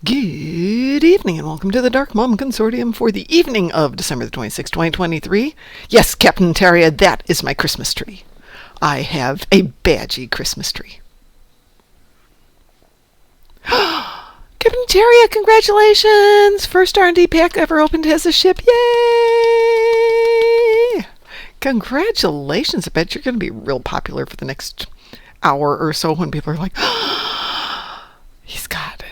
Good evening and welcome to the Darkmom Consortium for the evening of December the 26th, 2023. Yes, Captain Taria, that is my Christmas tree. I have a badgy Christmas tree. Captain Taria, congratulations! First R&D pack ever opened as a ship. Yay! Congratulations. I bet you're going to be real popular for the next hour or so when people are like, he's got it.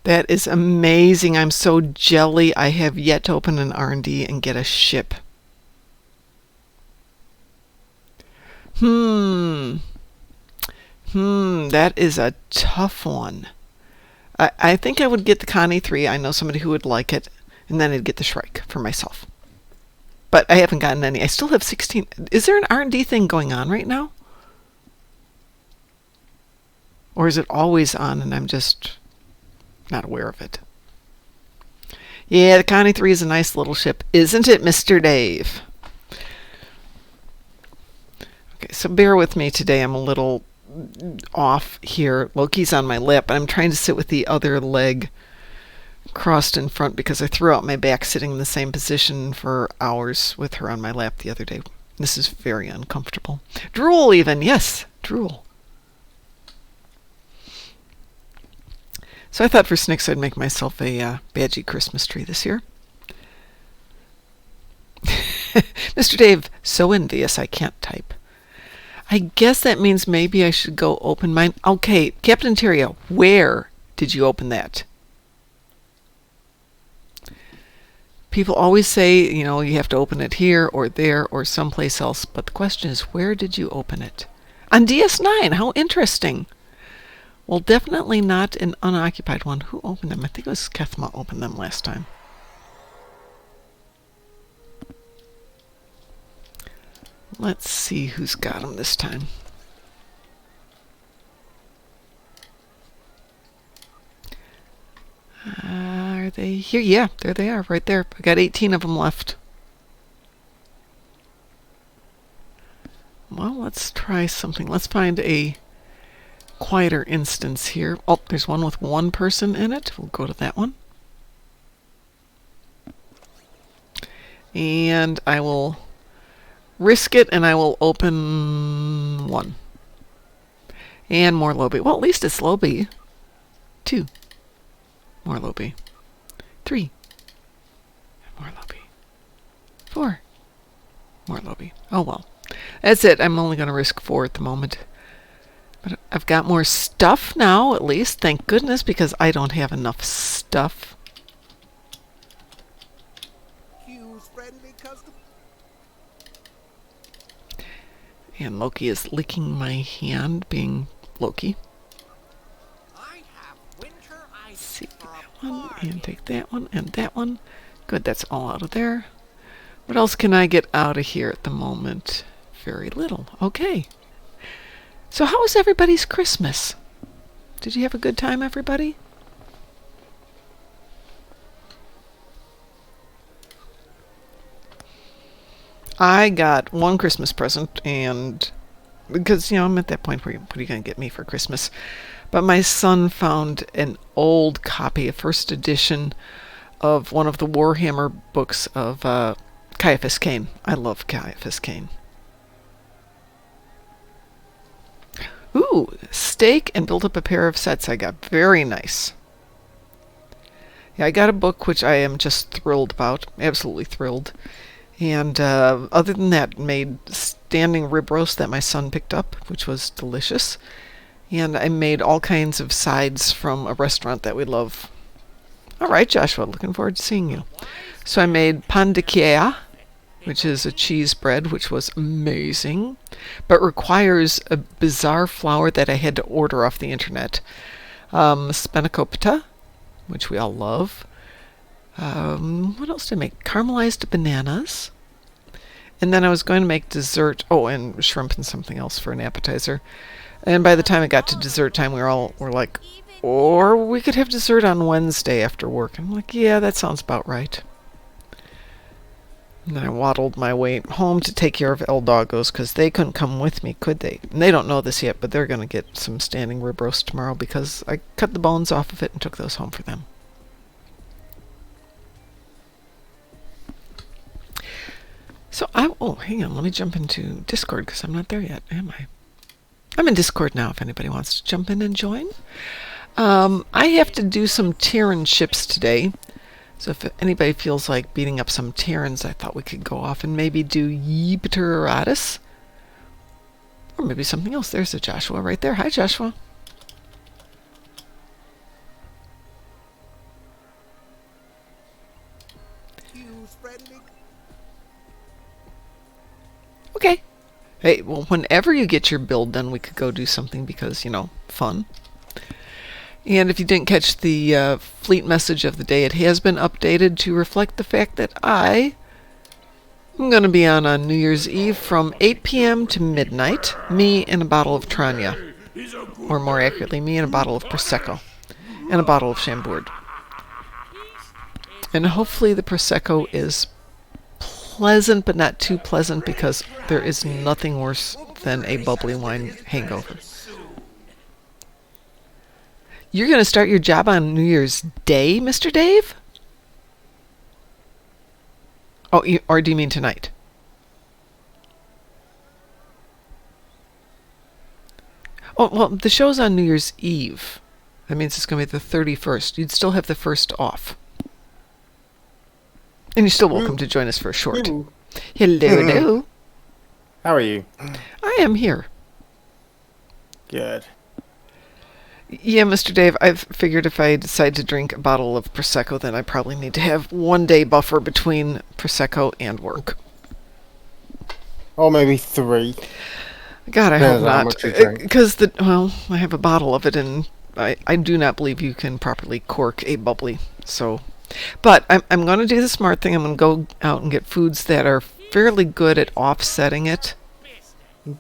That is amazing. I'm so jelly. I have yet to open an R&D and get a ship. That is a tough one. I think I would get the Connie 3. I know somebody who would like it. And then I'd get the Shrike for myself. But I haven't gotten any. I still have 16. Is there an R&D thing going on right now? Or is it always on and I'm just not aware of it? Yeah, the Connie 3 is a nice little ship, isn't it, Mr. Dave? Okay, so bear with me today. I'm a little off here. Loki's on my lap, and I'm trying to sit with the other leg crossed in front because I threw out my back sitting in the same position for hours with her on my lap the other day. This is very uncomfortable. Drool even, yes, drool. So I thought for Snicks I'd make myself a badgy Christmas tree this year. Mr. Dave, so envious I can't type. I guess that means maybe I should go open mine. Okay, Captain Tyria, where did you open that? People always say, you know, you have to open it here or there or someplace else. But the question is, where did you open it? On DS9, how interesting. Well, definitely not an unoccupied one. Who opened them? I think it was Kethma opened them last time. Let's see who's got them this time. Are they here? Yeah, there they are, right there. I got 18 of them left. Well, let's try something. Let's find a quieter instance here. Oh, there's one with one person in it. We'll go to that one. And I will risk it, and I will open one. And more Lobby. Well, at least it's Lobby. 2. More Lobby. 3. More Lobby. 4. More Lobby. Oh well. That's it. I'm only going to risk 4 at the moment. But I've got more stuff now, at least. Thank goodness, because I don't have enough stuff. And Loki is licking my hand, being Loki. See that one, and take that one, and that one. Good, that's all out of there. What else can I get out of here at the moment? Very little. Okay. So how was everybody's Christmas? Did you have a good time, everybody? I got one Christmas present, and because, you know, I'm at that point where what are you going to get me for Christmas? But my son found an old copy, a first edition of one of the Warhammer books of Caiaphas Cain. I love Caiaphas Cain. Ooh, steak and built up a pair of sets I got. Very nice. Yeah, I got a book which I am just thrilled about. Absolutely thrilled. And other than that, made standing rib roast that my son picked up, which was delicious. And I made all kinds of sides from a restaurant that we love. All right, Joshua, looking forward to seeing you. So I made pan de quilla, which is a cheese bread, which was amazing, but requires a bizarre flour that I had to order off the internet. Spanakopita, which we all love. What else did I make? Caramelized bananas. And then I was going to make dessert. Oh, and shrimp and something else for an appetizer. And by the time it got to dessert time, we were like, or we could have dessert on Wednesday after work. I'm like, yeah, that sounds about right. And I waddled my way home to take care of El Doggos because they couldn't come with me, could they? And they don't know this yet, but they're going to get some standing rib roast tomorrow because I cut the bones off of it and took those home for them. So hang on, let me jump into Discord because I'm not there yet, am I? I'm in Discord now if anybody wants to jump in and join. I have to do some Terran ships today. So if anybody feels like beating up some Terrans, I thought we could go off and maybe do Ypeteratus. Or maybe something else. There's a Joshua right there. Hi, Joshua. Okay. Hey, well, whenever you get your build done, we could go do something because, fun. And if you didn't catch the fleet message of the day, it has been updated to reflect the fact that I am going to be on New Year's Eve from 8 p.m. to midnight, me and a bottle of Tranya. Or more accurately, me and a bottle of Prosecco. And a bottle of Chambord. And hopefully the Prosecco is pleasant, but not too pleasant, because there is nothing worse than a bubbly wine hangover. You're going to start your job on New Year's Day, Mr. Dave? Oh, or do you mean tonight? Oh, well, the show's on New Year's Eve. That means it's going to be the 31st. You'd still have the 1st off. And you're still welcome to join us for a short. Hello. How are you? I am here. Good. Yeah, Mr. Dave, I've figured if I decide to drink a bottle of Prosecco, then I probably need to have 1 day buffer between Prosecco and work. Or maybe 3. God, I hope not. Because, I have a bottle of it, and I do not believe you can properly cork a bubbly. So, but I'm going to do the smart thing. I'm going to go out and get foods that are fairly good at offsetting it.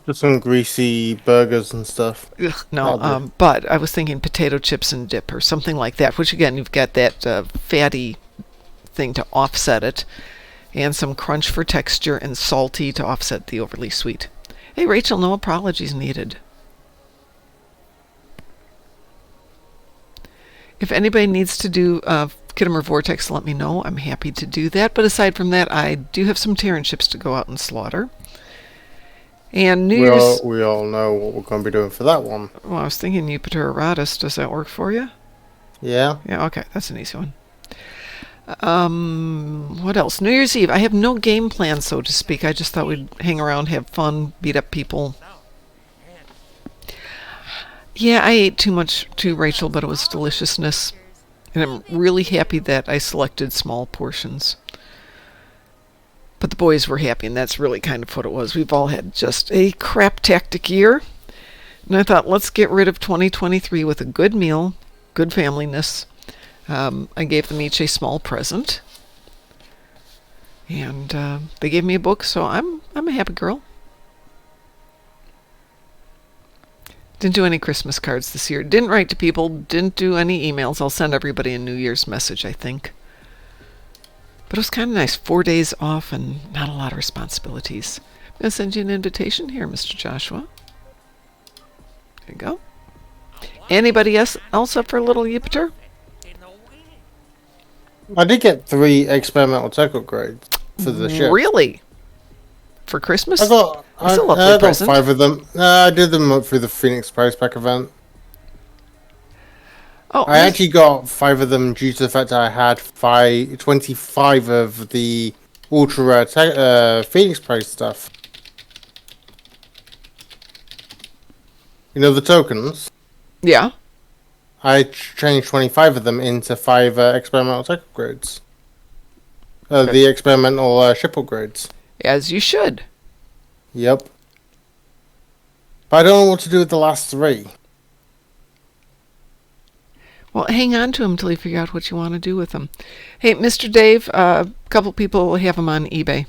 Just some greasy burgers and stuff. Ugh, no, but I was thinking potato chips and dip or something like that, which again, you've got that fatty thing to offset it, and some crunch for texture and salty to offset the overly sweet. Hey, Rachel, no apologies needed. If anybody needs to do Kittimer Vortex, let me know. I'm happy to do that. But aside from that, I do have some Terran ships to go out and slaughter. And New Year's... We all know what we're going to be doing for that one. Well, I was thinking Ypeteratus. Does that work for you? Yeah. Yeah, okay. That's an easy one. What else? New Year's Eve. I have no game plan, so to speak. I just thought we'd hang around, have fun, beat up people. Yeah, I ate too much too, Rachel, but it was deliciousness. And I'm really happy that I selected small portions. But the boys were happy, and that's really kind of what it was. We've all had just a crap-tactic year. And I thought, let's get rid of 2023 with a good meal, good familyness. I gave them each a small present. And they gave me a book, so I'm a happy girl. Didn't do any Christmas cards this year. Didn't write to people. Didn't do any emails. I'll send everybody a New Year's message, I think. But it was kind of nice. 4 days off and not a lot of responsibilities. I'm going to send you an invitation here, Mr. Joshua. There you go. Anybody else up for a little Jupiter? I did get 3 experimental tech upgrades for the ship. Really? For Christmas? I got 5 of them. I did them through the Phoenix Prize Pack event. Oh, I actually got 5 of them due to the fact that I had 25 of the ultra rare Phoenix Prize stuff. You know the tokens? Yeah. I changed 25 of them into 5 experimental tech upgrades. The experimental ship upgrades. As you should. Yep. But I don't know what to do with the last 3. Well, hang on to them until you figure out what you want to do with them. Hey, Mr. Dave, a couple people have them on eBay.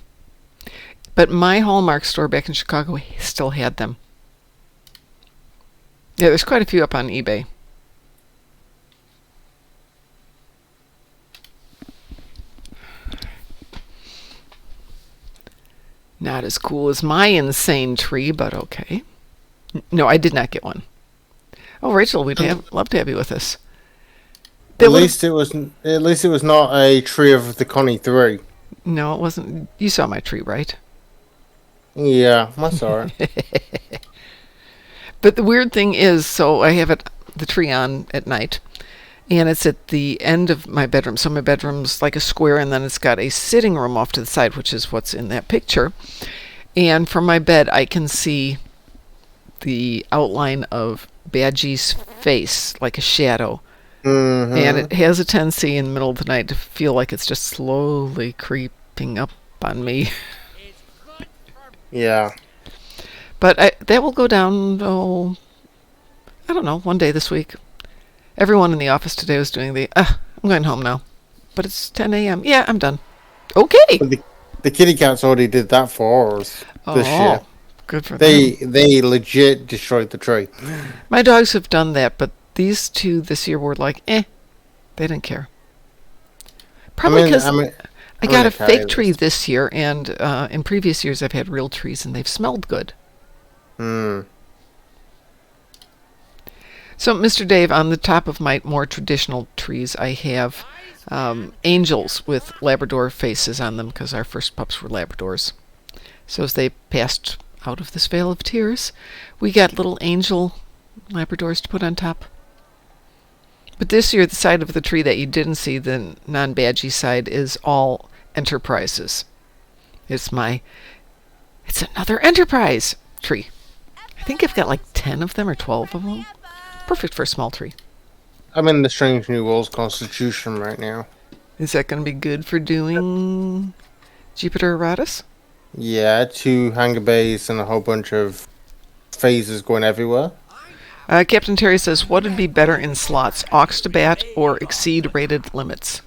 But my Hallmark store back in Chicago still had them. Yeah, there's quite a few up on eBay. Not as cool as my insane tree, but okay. No, I did not get one. Oh, Rachel, we'd love to have you with us. At least it was not a tree of the Connie 3. No, it wasn't. You saw my tree, right? Yeah, that's alright. But the weird thing is, so I have the tree on at night, and it's at the end of my bedroom. So my bedroom's like a square, and then it's got a sitting room off to the side, which is what's in that picture. And from my bed, I can see the outline of Badgie's face, like a shadow. Mm-hmm. And it has a tendency in the middle of the night to feel like it's just slowly creeping up on me. Yeah. But that will go down, I don't know, one day this week. Everyone in the office today was doing I'm going home now. But it's 10 a.m. Yeah, I'm done. Okay. But the kitty cats already did that for us this year. Good for them. them. They legit destroyed the tree. My dogs have done that, but these two this year were like, they didn't care. Probably because I got a fake tree this year, and in previous years I've had real trees, and they've smelled good. Hmm. So, Mr. Dave, on the top of my more traditional trees, I have angels with Labrador faces on them because our first pups were Labradors. So as they passed out of this vale of tears, we got little angel Labradors to put on top. But this year, the side of the tree that you didn't see, the non-Badgie side, is all Enterprises. It's another Enterprise tree. I think I've got like 10 of them or 12 of them. Perfect for a small tree. I'm in the Strange New Worlds Constitution right now. Is that going to be good for doing Jupiter Eratus? Yeah, 2 hangar bays and a whole bunch of phases going everywhere. Captain Terry says, what would be better in slots, Ox to Bat or Exceed rated limits?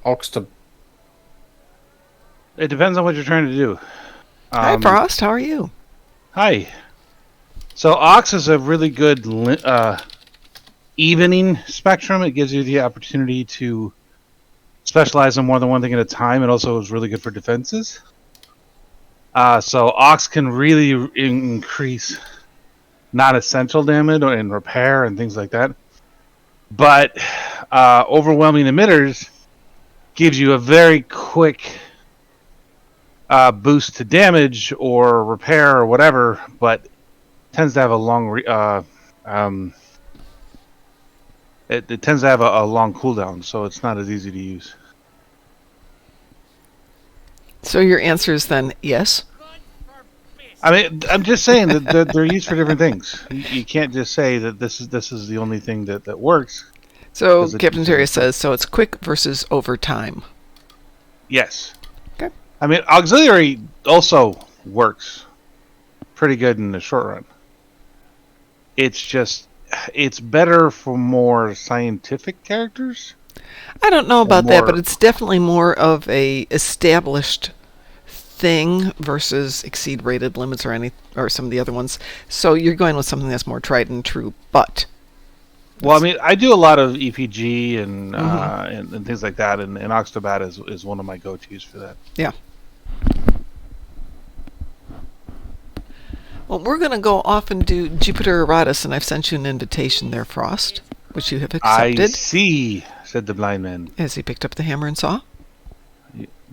Ox to... It depends on what you're trying to do. Hi, Frost. How are you? Hi. So Ox is a really good evening spectrum. It gives you the opportunity to specialize on more than one thing at a time. It also is really good for defenses. So Ox can really increase non-essential damage and repair and things like that. But overwhelming emitters gives you a very quick boost to damage or repair or whatever, but tends to have a long it tends to have a long cooldown, so it's not as easy to use. So your answer is then yes? I mean, I'm just saying that they're used for different things. You can't just say that this is the only thing that works. So Captain Terry says, so it's quick versus over time. Yes. Okay. I mean, auxiliary also works pretty good in the short run. It's better for more scientific characters. I don't know about that, but it's definitely more of a established thing versus Exceed rated limits or some of the other ones. So you're going with something that's more tried and true, but well, I mean, I do a lot of EPG and and things like that, and Ox to Bat is one of my go-tos for that. Yeah. Well, we're going to go off and do Jupiter Eratus, and I've sent you an invitation there, Frost, which you have accepted. I see, said the blind man. As he picked up the hammer and saw.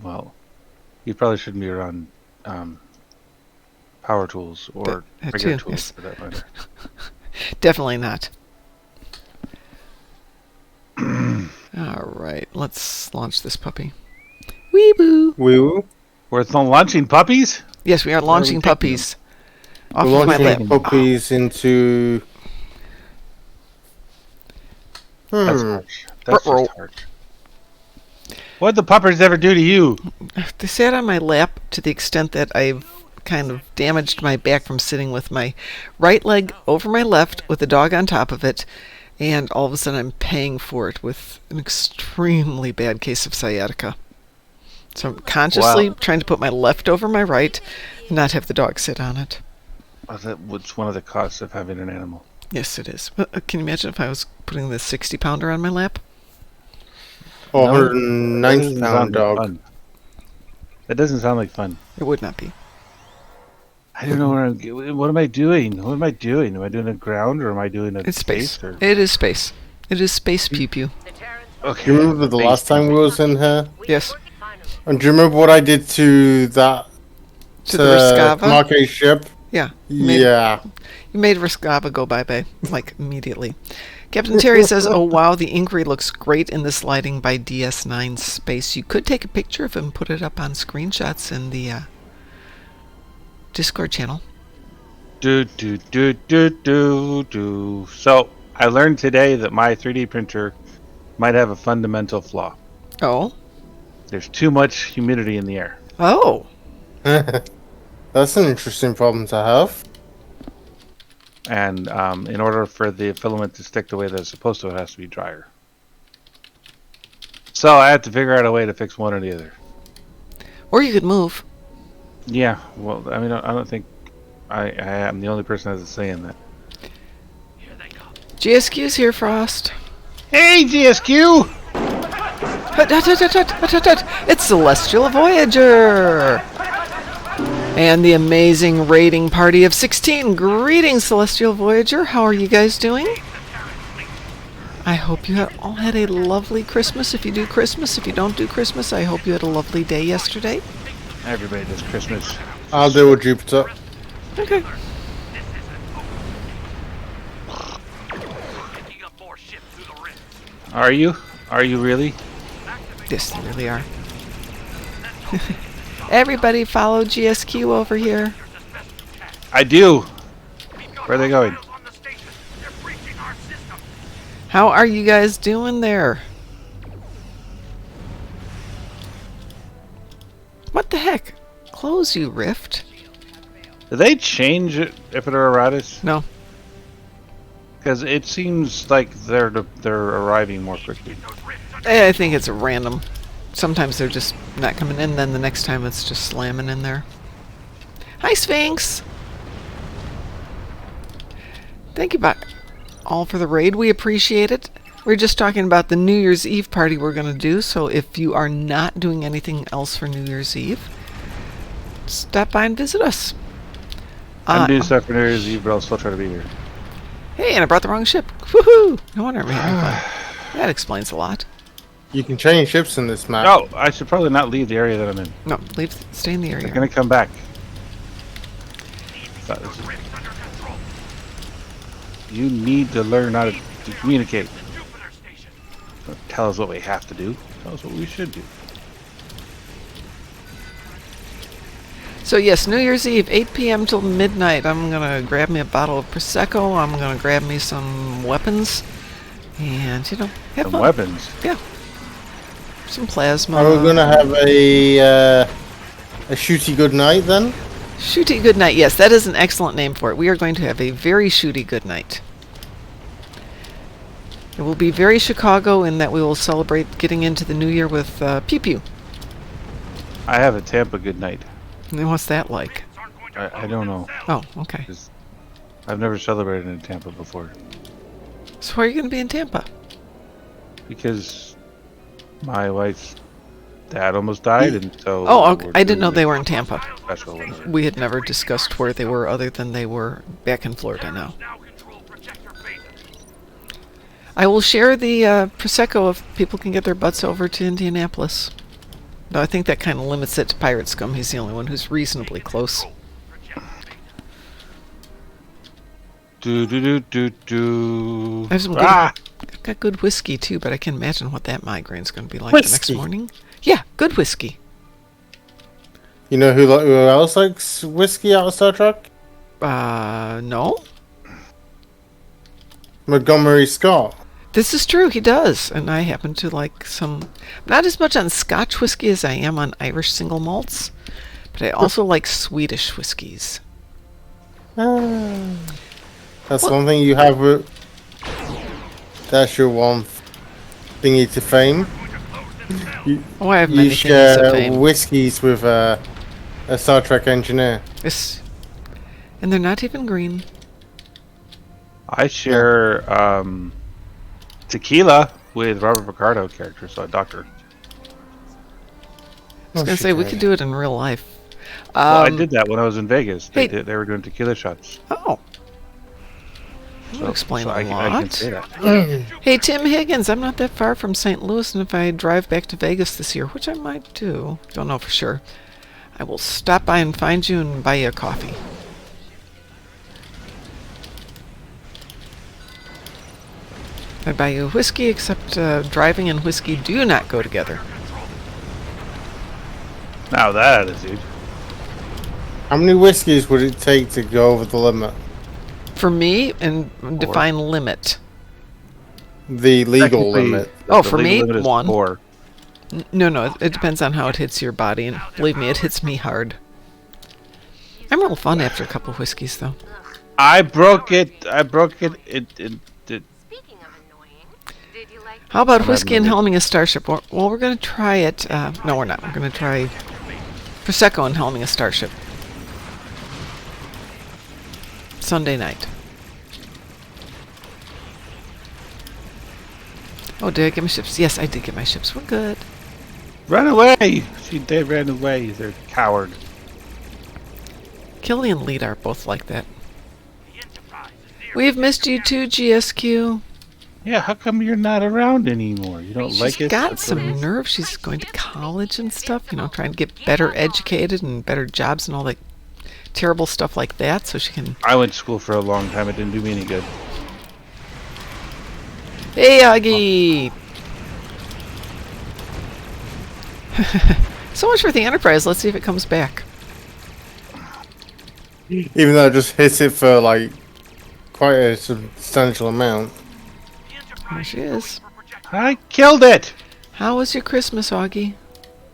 Well, you probably shouldn't be around power tools or regular tools, yes, for that matter. Definitely not. All right, let's launch this puppy. Wee-boo! Wee-boo? We're launching puppies? Yes, we are launching puppies. We're launching puppies into... That's harsh. That's just harsh. What'd the puppers ever do to you? They sat on my lap to the extent that I've kind of damaged my back from sitting with my right leg over my left with the dog on top of it, and all of a sudden I'm paying for it with an extremely bad case of sciatica. So I'm consciously trying to put my left over my right and not have the dog sit on it. That's one of the costs of having an animal. Yes, it is. Can you imagine if I was putting the 60-pounder on my lap? 190-pound dog. That doesn't sound like fun. It would not be. I don't know where I'm. What am I doing? What am I doing? Am I doing a ground or am I doing a It's space. Or... It is space. It is space pew pew. Okay. Do you remember the last time we was in here? Yes. And do you remember what I did to that To the Riskava? Marquez ship? Yeah. Yeah. You made Riskava go bye-bye, like, immediately. Captain Terry says, oh, wow, the Inquiry looks great in this lighting by DS9 Space. You could take a picture of it and put it up on screenshots in the Discord channel. Do. So, I learned today that my 3D printer might have a fundamental flaw. Oh? There's too much humidity in the air. Oh. That's an interesting problem to have. And in order for the filament to stick the way that it's supposed to, it has to be drier. So I have to figure out a way to fix one or the other. Or you could move. Yeah, well, I mean, I don't think I am the only person that has a say in that. GSQ's here, Frost. Hey, GSQ! It's Celestial Voyager! And the amazing raiding party of 16. Greetings, Celestial Voyager. How are you guys doing? I hope you all had a lovely Christmas. If you do Christmas, if you don't do Christmas, I hope you had a lovely day yesterday. Everybody does Christmas. I'll do with Jupiter. Okay. Are you? Are you really? Yes, they really are. Everybody follow GSQ over here. I do. Where are they going? How are you guys doing there? What the heck? Close, you Rift. Do they change it if it are Aratus? No. Because it seems like they're arriving more quickly. I think it's random. Sometimes they're just not coming in, then the next time it's just slamming in there. Hi, Sphinx! Thank you all for the raid. We appreciate it. We're just talking about the New Year's Eve party we're going to do, so if you are not doing anything else for New Year's Eve, stop by and visit us. I'm doing stuff for New Year's Eve, but I'll still try to be here. Hey, and I brought the wrong ship. Woohoo! No wonder I'm having fun. That explains a lot. You can change ships in this map. Oh, I should probably not leave the area that I'm in. No, stay in the area. They're gonna come back. You need to learn how to communicate. Don't tell us what we have to do. Tell us what we should do. So yes, New Year's Eve, 8 p.m. till midnight. I'm gonna grab me a bottle of Prosecco. I'm gonna grab me some weapons, and have Some fun. weapons. Yeah, some plasma. Are we gonna have a shooty good night then? Shooty good night. Yes, that is an excellent name for it. We are going to have a very shooty good night. It will be very Chicago in that we will celebrate getting into the new year with pew pew. I have a Tampa good night. And what's that like? I don't know. Oh, okay. I've never celebrated in Tampa before. So where are you going to be in Tampa? Because my wife's dad almost died, and so... Oh, okay. I didn't know they were in Tampa. Special whatever. We had never discussed where they were other than they were back in Florida now. I will share the Prosecco if people can get their butts over to Indianapolis. Though I think that kind of limits it to Pirate Scum. He's the only one who's reasonably close. Do. I have some good, I've got good whiskey too, but I can imagine what that migraine's going to be like the next morning. Yeah, good whiskey. You know who else likes whiskey out of Star Trek? No. Montgomery Scott. This is true, he does. And I happen to like some, not as much on Scotch whiskey as I am on Irish single malts, but I also like Swedish whiskeys. That's one thing you have. That's your one thingy to fame. I have many You things to share fame. whiskeys with a Star Trek engineer. Yes. And they're not even green. I share tequila with Robert Picardo character, so a doctor. was gonna say we could do it in real life. Well, I did that when I was in Vegas. They hey- were doing tequila shots. Oh. That would explain a I lot. can say that. Hey, Tim Higgins, I'm not that far from St. Louis, and if I drive back to Vegas this year, which I might do, don't know for sure, I will stop by and find you and buy you a coffee. I'd buy you a whiskey, except driving and whiskey do not go together. Now that attitude. How many whiskeys would it take to go over the limit? For me, and define limit. The legal Technically, limit. Oh, the for legal me, limit is 1. 4. No, it depends on how it hits your body, and believe me, it hits me hard. I'm real fun after a couple whiskeys, though. I broke it. It Speaking of annoying, did you like How about I'm whiskey and having helming a starship? Well, we're going to try it. No, we're not. We're going to try Prosecco and helming a starship. Sunday night. Oh, did I get my ships? Yes, I did get my ships. We're good. Run away! They ran away. They're coward. Kelly and Lead are both like that. We've missed you too, GSQ. Yeah, how come you're not around anymore? You don't like She's it? got some nerve. She's going to college and stuff, trying to get better educated and better jobs and all that terrible stuff like that, so she can... I went to school for a long time. It didn't do me any good. Hey, Augie! So much for the Enterprise. Let's see if it comes back. Even though I just hit it for like quite a substantial amount. There she is. I killed it! How was your Christmas, Augie?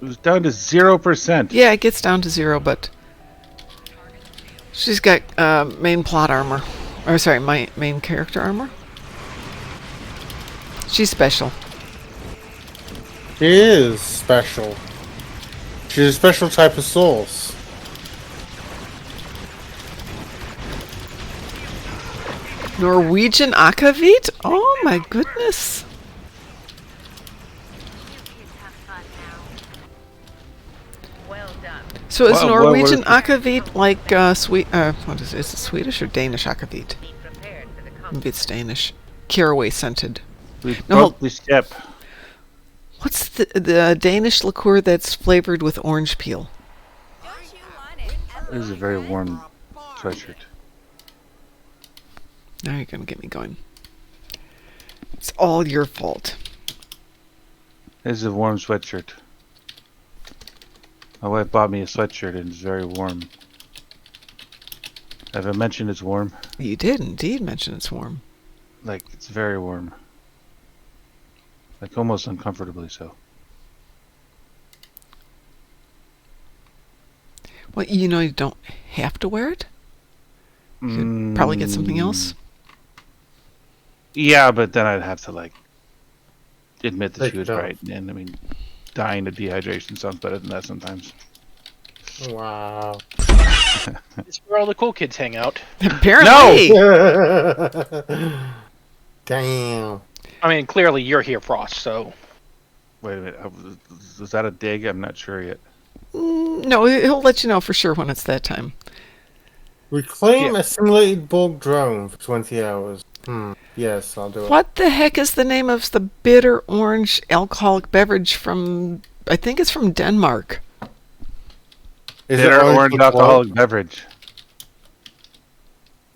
It was down to 0%. Yeah, it gets down to 0, but she's got main plot armor. Or sorry, my main character armor. She's special. She is special. She's a special type of sauce. Norwegian Akavit? Oh my goodness. you kids have fun now? Well done. So is Well, Norwegian what Akavit like what is it? Is it Swedish or Danish Akavit? Be prepared for the Maybe it's Danish. Caraway scented. We No, broke the ship. What's the Danish liqueur that's flavored with orange peel? This is a very warm sweatshirt. Now you're going to get me going. It's all your fault. This is a warm sweatshirt. My wife bought me a sweatshirt and it's very warm. Have I mentioned it's warm? You did indeed mention it's warm. Like, it's very warm. Like, almost uncomfortably so. Well, you don't have to wear it. You could probably get something else. Yeah, but then I'd have to, like, admit that Take she was it off. right. And, I mean, dying of dehydration sounds better than that sometimes. Wow. It's where all the cool kids hang out. Apparently. Damn. I mean, clearly you're here, Frost, so... Wait a minute. Was that a dig? I'm not sure yet. No, he'll let you know for sure when it's that time. Reclaim a simulated Borg drone for 20 hours. Yes, I'll do it. What the heck is the name of the bitter orange alcoholic beverage from... I think it's from Denmark. Is Bitter orange liqueur? alcoholic beverage.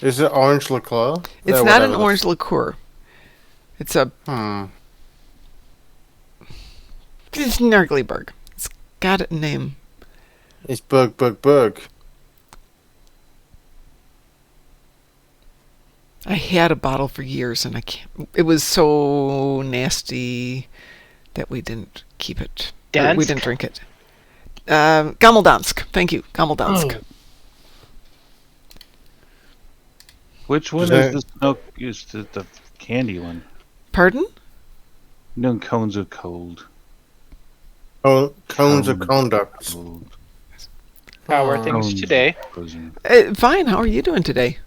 Is it orange liqueur? It's Yeah, not an whatever. orange liqueur. It's a... It's Nerglyberg. It's got a name. It's Berg. I had a bottle for years, and I can't... It was so nasty that we didn't keep it. Or we Dansk? didn't drink it. Gammeldansk. Thank you. Gammeldansk. Which one Is is that- the snow? Is the candy one? Pardon? No, cones of cold. Oh, cones of conduct. Cold. How are things Cones today? of frozen. Fine. How are you doing today?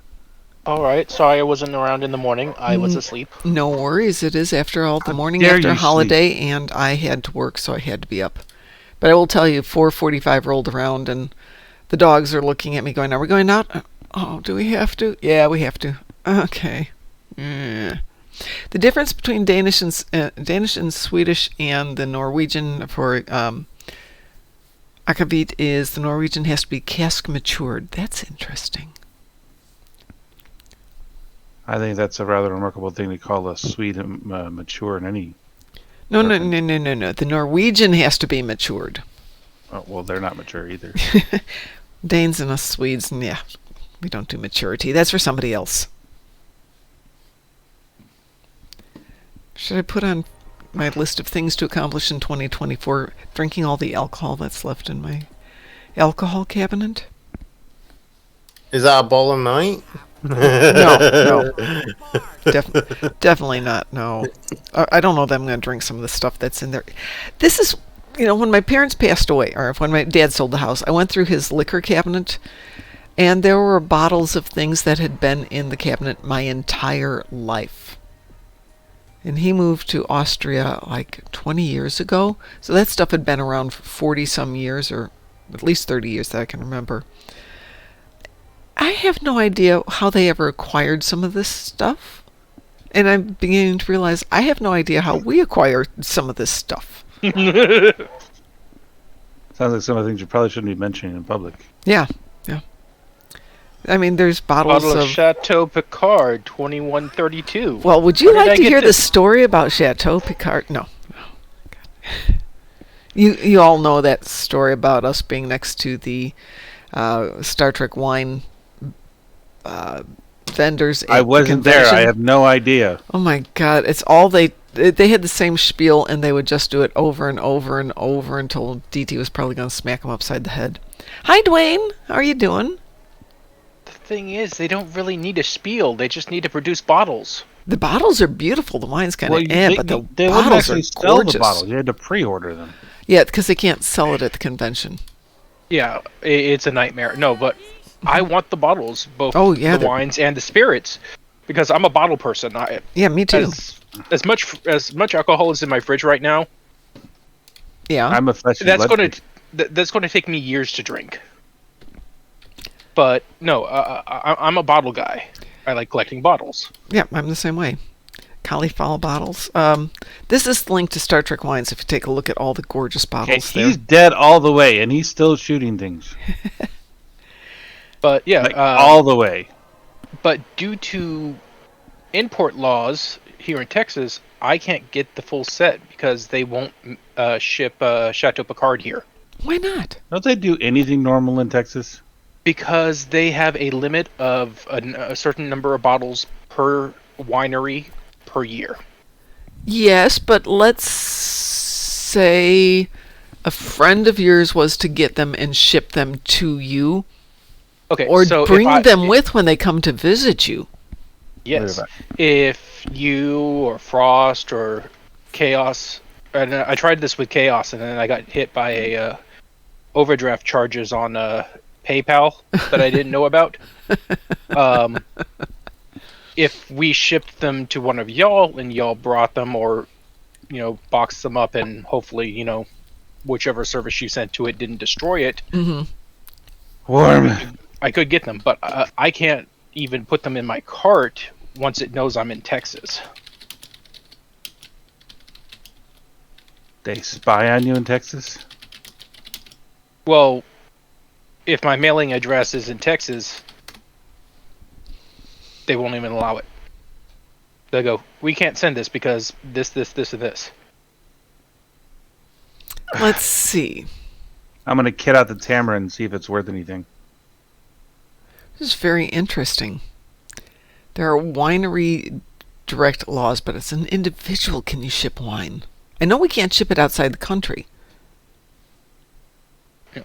Alright, sorry I wasn't around in the morning. I was asleep. No worries. It is after all the morning dare after you holiday, and I had to work, so I had to be up. But I will tell you, 4:45 rolled around, and the dogs are looking at me going, "Are we going out? Oh, do we have to? Yeah, we have to. Okay." The difference between Danish and Swedish and the Norwegian for akavit is the Norwegian has to be cask matured. That's interesting. I think that's a rather remarkable thing to call a Swede mature in any. No. The Norwegian has to be matured. Oh, well, they're not mature either. Danes and us Swedes, yeah, we don't do maturity. That's for somebody else. Should I put on my list of things to accomplish in 2024 drinking all the alcohol that's left in my alcohol cabinet? Is that a ball a night? No. Definitely not. No, I don't know that I'm going to drink some of the stuff that's in there. This is, when my parents passed away, or when my dad sold the house, I went through his liquor cabinet, and there were bottles of things that had been in the cabinet my entire life. And he moved to Austria like 20 years ago, so that stuff had been around for 40 some years, or at least 30 years that I can remember. I have no idea how they ever acquired some of this stuff. And I'm beginning to realize I have no idea how we acquire some of this stuff. Sounds like some of the things you probably shouldn't be mentioning in public. Yeah. I mean, there's bottles Bottle of of... Chateau Picard 2132. Well, would you Where did like I to get hear the this? story about Chateau Picard? No. God. You all know that story about us being next to the Star Trek wine vendors. I wasn't there. I have no idea. Oh my God! It's all they had the same spiel, and they would just do it over and over and over until DT was probably going to smack them upside the head. Hi, Dwayne. How are you doing? The thing is, they don't really need a spiel. They just need to produce bottles. The bottles are beautiful. The wine's kind of but the they wouldn't bottles are actually sell gorgeous. the bottle. You had to pre-order them. Yeah, because they can't sell it at the convention. Yeah, it's a nightmare. No, but I want the bottles, both the wines and the spirits, because I'm a bottle person. Yeah, me too. As much alcohol is in my fridge right now. Yeah, I'm a fleshy That's blood that's going to take me years to drink. But no, I'm a bottle guy. I like collecting bottles. Yeah, I'm the same way. Cauliflower bottles. This is the link to Star Trek wines. If you take a look at all the gorgeous bottles there. He's dead all the way, and he's still shooting things. But yeah, all the way. But due to import laws here in Texas, I can't get the full set because they won't ship Chateau Picard here. Why not? Don't they do anything normal in Texas? Because they have a limit of a certain number of bottles per winery per year. Yes, but let's say a friend of yours was to get them and ship them to you. Okay, or so bring them with when they come to visit you. Yes. If you or Frost or Chaos, and I tried this with Chaos, and then I got hit by a overdraft charges on PayPal that I didn't know about. If we shipped them to one of y'all and y'all brought them, or boxed them up, and hopefully whichever service you sent to it didn't destroy it. Mm-hmm. Warm. I could get them, but I can't even put them in my cart once it knows I'm in Texas. They spy on you in Texas? Well, if my mailing address is in Texas, they won't even allow it. They'll go, we can't send this because this, and this. Let's see. I'm going to kit out the Tamara and see if it's worth anything. This is very interesting. There are winery direct laws, but as an individual, can you ship wine? I know we can't ship it outside the country. Yeah.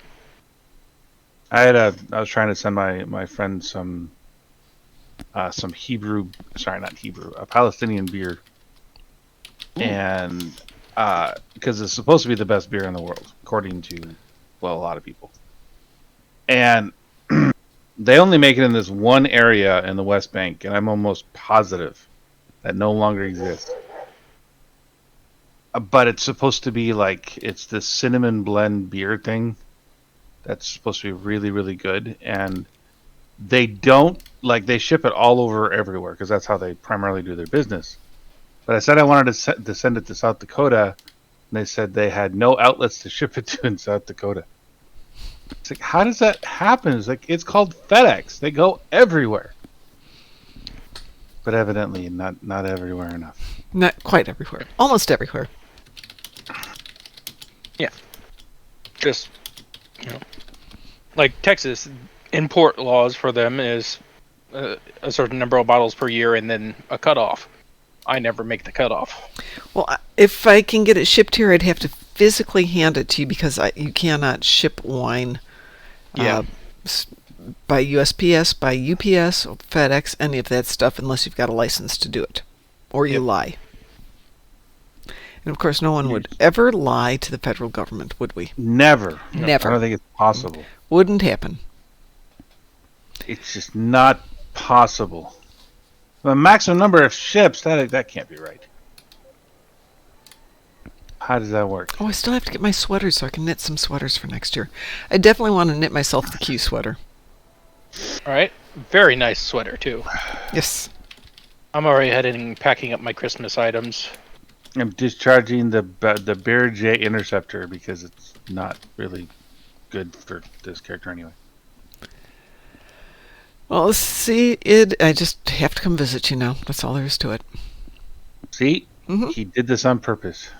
I was trying to send my friend some Hebrew, sorry, not Hebrew, a Palestinian beer. Ooh. And because it's supposed to be the best beer in the world, according to, a lot of people. And they only make it in this one area in the West Bank, and I'm almost positive that no longer exists. but it's supposed to be like it's the cinnamon blend beer thing that's supposed to be really, really good, and they don't like they ship it all over everywhere because that's how they primarily do their business. But I said I wanted to send it to South Dakota, and they said they had no outlets to ship it to in South Dakota. It's like, how does that happen? It's like it's called FedEx. They go everywhere, but evidently not everywhere enough. Not quite everywhere. Almost everywhere. Yeah. Just, like Texas, import laws for them is a certain number of bottles per year and then a cutoff. I never make the cutoff. Well, if I can get it shipped here, I'd have to physically hand it to you because you cannot ship wine Yeah. By USPS, by UPS, or FedEx, any of that stuff, unless you've got a license to do it. Or you lie. And of course, no one would ever lie to the federal government, would we? Never. Never. I don't think it's possible. Wouldn't happen. It's just not possible. The maximum number of ships, that can't be right. How does that work? Oh, I still have to get my sweaters so I can knit some sweaters for next year. I definitely want to knit myself the Q sweater. All right. Very nice sweater, too. Yes. I'm already heading packing up my Christmas items. I'm discharging the Bear J Interceptor because it's not really good for this character anyway. Well, see, I just have to come visit you now. That's all there is to it. See? Mhm. He did this on purpose.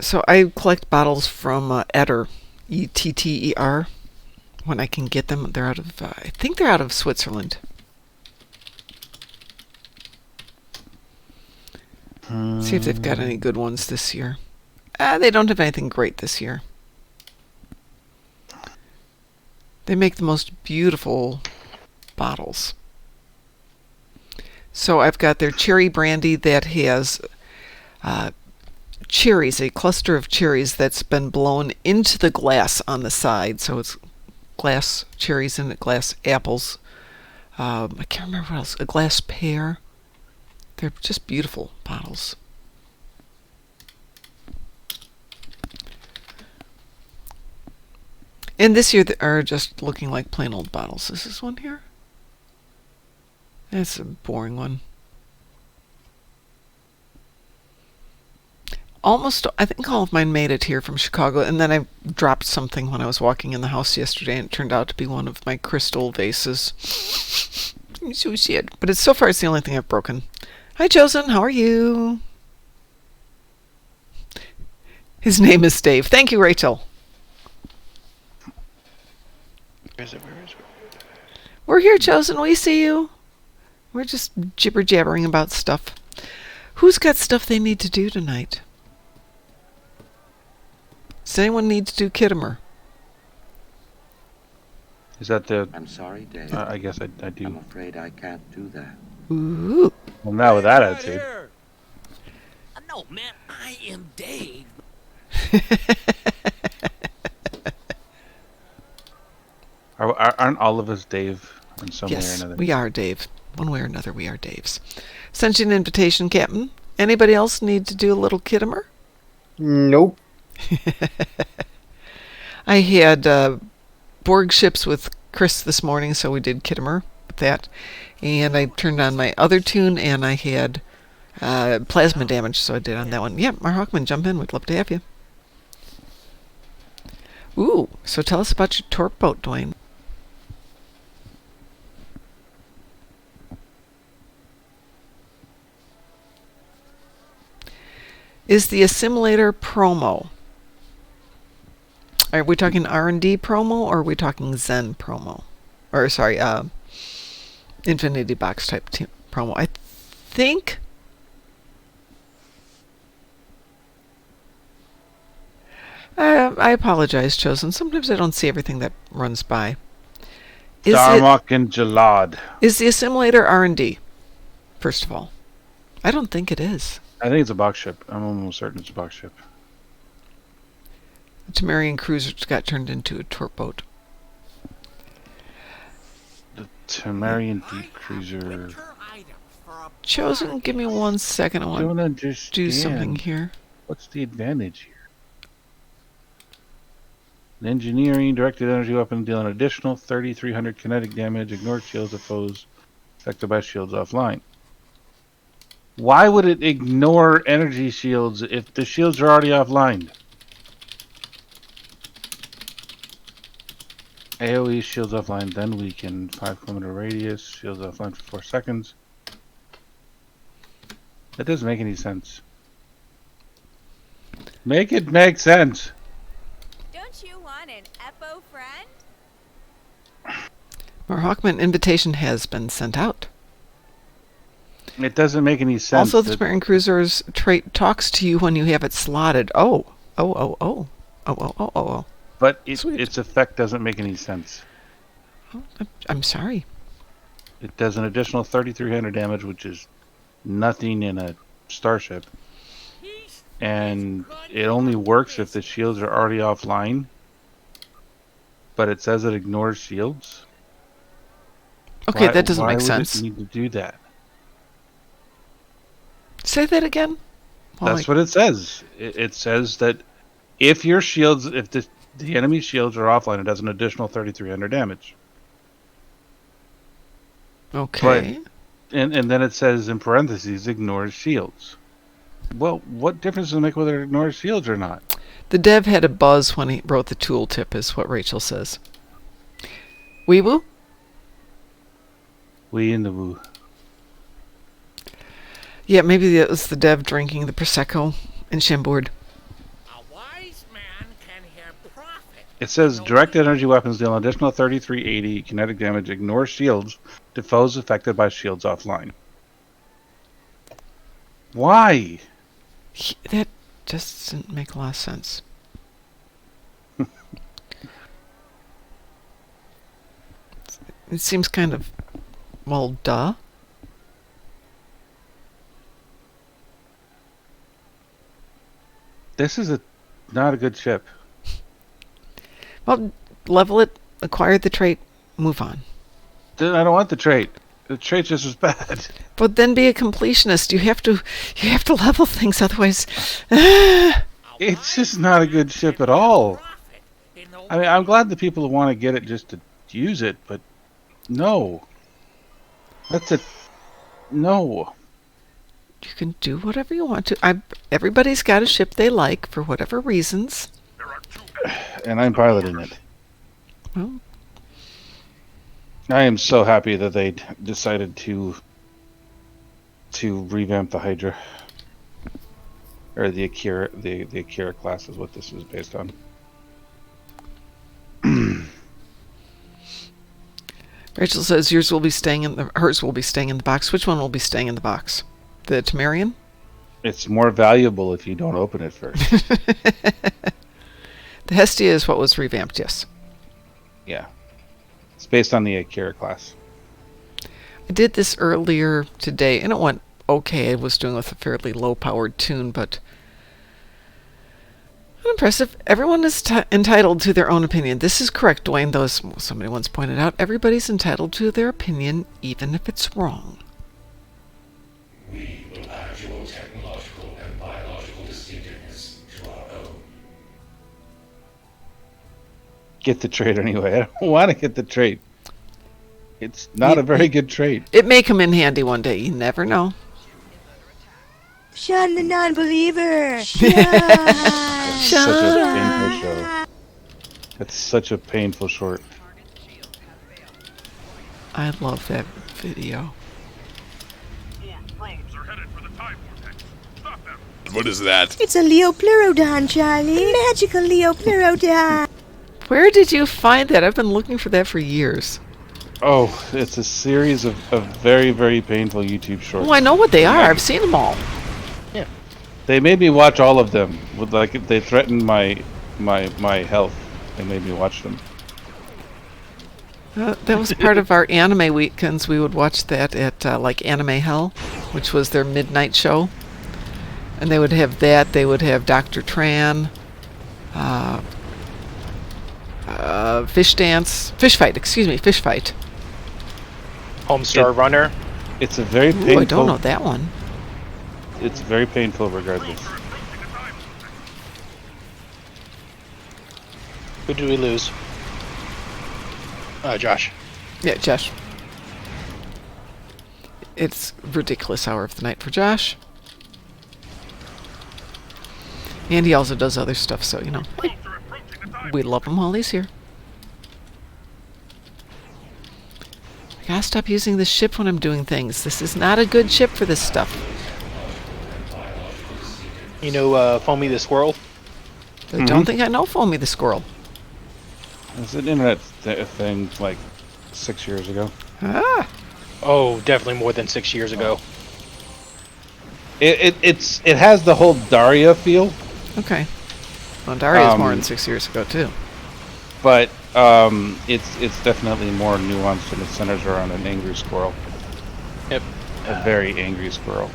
So I collect bottles from Etter, Etter, when I can get them. They're out of, I think they're out of Switzerland. See if they've got any good ones this year. They don't have anything great this year. They make the most beautiful bottles. So I've got their cherry brandy that has cherries, a cluster of cherries that's been blown into the glass on the side. So it's glass cherries and glass apples. I can't remember what else. A glass pear. They're just beautiful bottles. And this year they are just looking like plain old bottles. Is this one here? That's a boring one. Almost, I think all of mine made it here from Chicago, and then I dropped something when I was walking in the house yesterday, and it turned out to be one of my crystal vases. So sad. But so far it's the only thing I've broken. Hi, Chosen. How are you? His name is Dave. Thank you, Rachel. Where is it? We're here, Chosen. We see you. We're just jibber-jabbering about stuff. Who's got stuff they need to do tonight? Does anyone need to do Kittimer? Is that the... I'm sorry, Dave. I guess I do. I'm afraid I can't do that. Ooh. Well, now with that attitude. No, man, I am Dave. Aren't all of us Dave in some way or Yes, another? we are Dave. One way or another, we are Daves. Sent you an invitation, Captain. Anybody else need to do a little Kittimer? Nope. I had Borg ships with Chris this morning, so we did Kittimer with that. And I turned on my other tune, and I had plasma damage, so I did on that one. Yeah, Mar Hawkman, jump in. We'd love to have you. Ooh, so tell us about your torp boat, Dwayne. Is the assimilator promo? Are we talking R&D promo, or are we talking Zen promo? Or, sorry, Infinity Box type promo. I think... I apologize, Chosen. Sometimes I don't see everything that runs by. Darmok and Jalad. Is the assimilator R&D, first of all? I don't think it is. I think it's a box ship. I'm almost certain it's a box ship. The Temerian cruiser got turned into a torp boat. The Temerian deep cruiser. Winter item for Chosen, give me 1 second. I want Don't to understand. do something here. What's the advantage here? In engineering, directed energy weapon deal an additional 3,300 kinetic damage. Ignore shields of foes affected by shields offline. Why would it ignore energy shields if the shields are already offline? AoE shields offline, then weaken. 5-kilometer radius, shields offline for 4 seconds. That doesn't make any sense. Make it make sense. Don't you want an Eppo friend? Hawkman invitation has been sent out. It doesn't make any sense. Also, the Marine Cruiser's trait talks to you when you have it slotted. Oh. But Sweet. its effect doesn't make any sense. Oh, I'm sorry. It does an additional 3,300 damage, which is nothing in a starship. And it only works if the shields are already offline. But it says it ignores shields. Okay, that doesn't make Why sense. would it need to do that? Say that again. That's what it says. It says that if your shields, if the enemy shields are offline, it does an additional 3,300 damage. Okay. And then it says in parentheses, ignores shields. Well, what difference does it make whether it ignores shields or not? The dev had a buzz when he wrote the tooltip, is what Rachel says. Weeble? We in the woo. Yeah, maybe that was the dev drinking the Prosecco in Chambord. A wise man can hear profit. It says direct energy weapons deal an additional 3,380 kinetic damage, ignore shields to foes affected by shields offline. Why? That just didn't make a lot of sense. It seems kind of, well, duh. This is not a good ship. Well, level it, acquire the trait, move on. I don't want the trait. The trait just was bad. But then be a completionist. You have to level things, otherwise. It's just not a good ship at all. I mean, I'm glad the people who want to get it just to use it, but no. No. You can do whatever you want to. Everybody's got a ship they like for whatever reasons. And I'm piloting it. Well, I am so happy that they decided to revamp the Hydra. Or the Akira, the Akira class is what this is based on. Rachel says hers will be staying in the box. Which one will be staying in the box? The Temerian? It's more valuable if you don't open it first. The Hestia is what was revamped, yes. Yeah. It's based on the Akira class. I did this earlier today, and it went okay. I was doing with a fairly low-powered tune, but unimpressive. Everyone is entitled to their own opinion. This is correct, Dwayne, though, as somebody once pointed out. Everybody's entitled to their opinion, even if it's wrong. We will add your technological and biological distinctiveness to our own. Get the trait anyway. I don't want to get the trait. It's not a very good trait. It may come in handy one day. You never know. Shun the non-believer! Such a painful show. That's such a painful short. I love that video. What is that? It's a Leopleurodon, Charlie. Magical Leopleurodon. Where did you find that? I've been looking for that for years. Oh, it's a series of very, very painful YouTube shorts. Oh, I know what they are. I've seen them all. Yeah. They made me watch all of them. They threatened my health. They made me watch them. That was part of our anime weekends. We would watch that at like Anime Hell, which was their midnight show. And they would have that. They would have Dr. Tran, Fish Fight. Homestar Runner. It's a very Ooh, painful. I don't know that one. It's very painful, regardless. Who did we lose? Josh. Yeah, Josh. It's ridiculous hour of the night for Josh. And he also does other stuff, so, you know, we love him while he's here. I gotta stop using this ship when I'm doing things. This is not a good ship for this stuff. You know, Foamy the Squirrel? I don't think I know Foamy the Squirrel. It's an internet thing like 6 years ago. Ah. Oh, definitely more than 6 years ago. It has the whole Daria feel. Okay. Well, Daria's more than 6 years ago, too. But it's definitely more nuanced, and it centers around an angry squirrel. Yep. A very angry squirrel.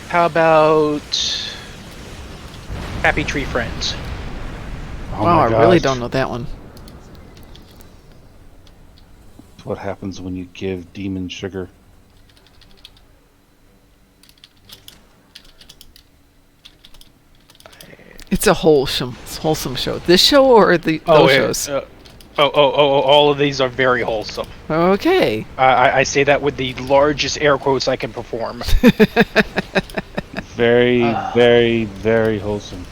How about Happy Tree Friends? Oh Wow, my I really gosh. don't know that one. What happens when you give demon sugar? It's a wholesome show. This show or those shows? All of these are very wholesome. Okay. I say that with the largest air quotes I can perform. Very, very, very wholesome.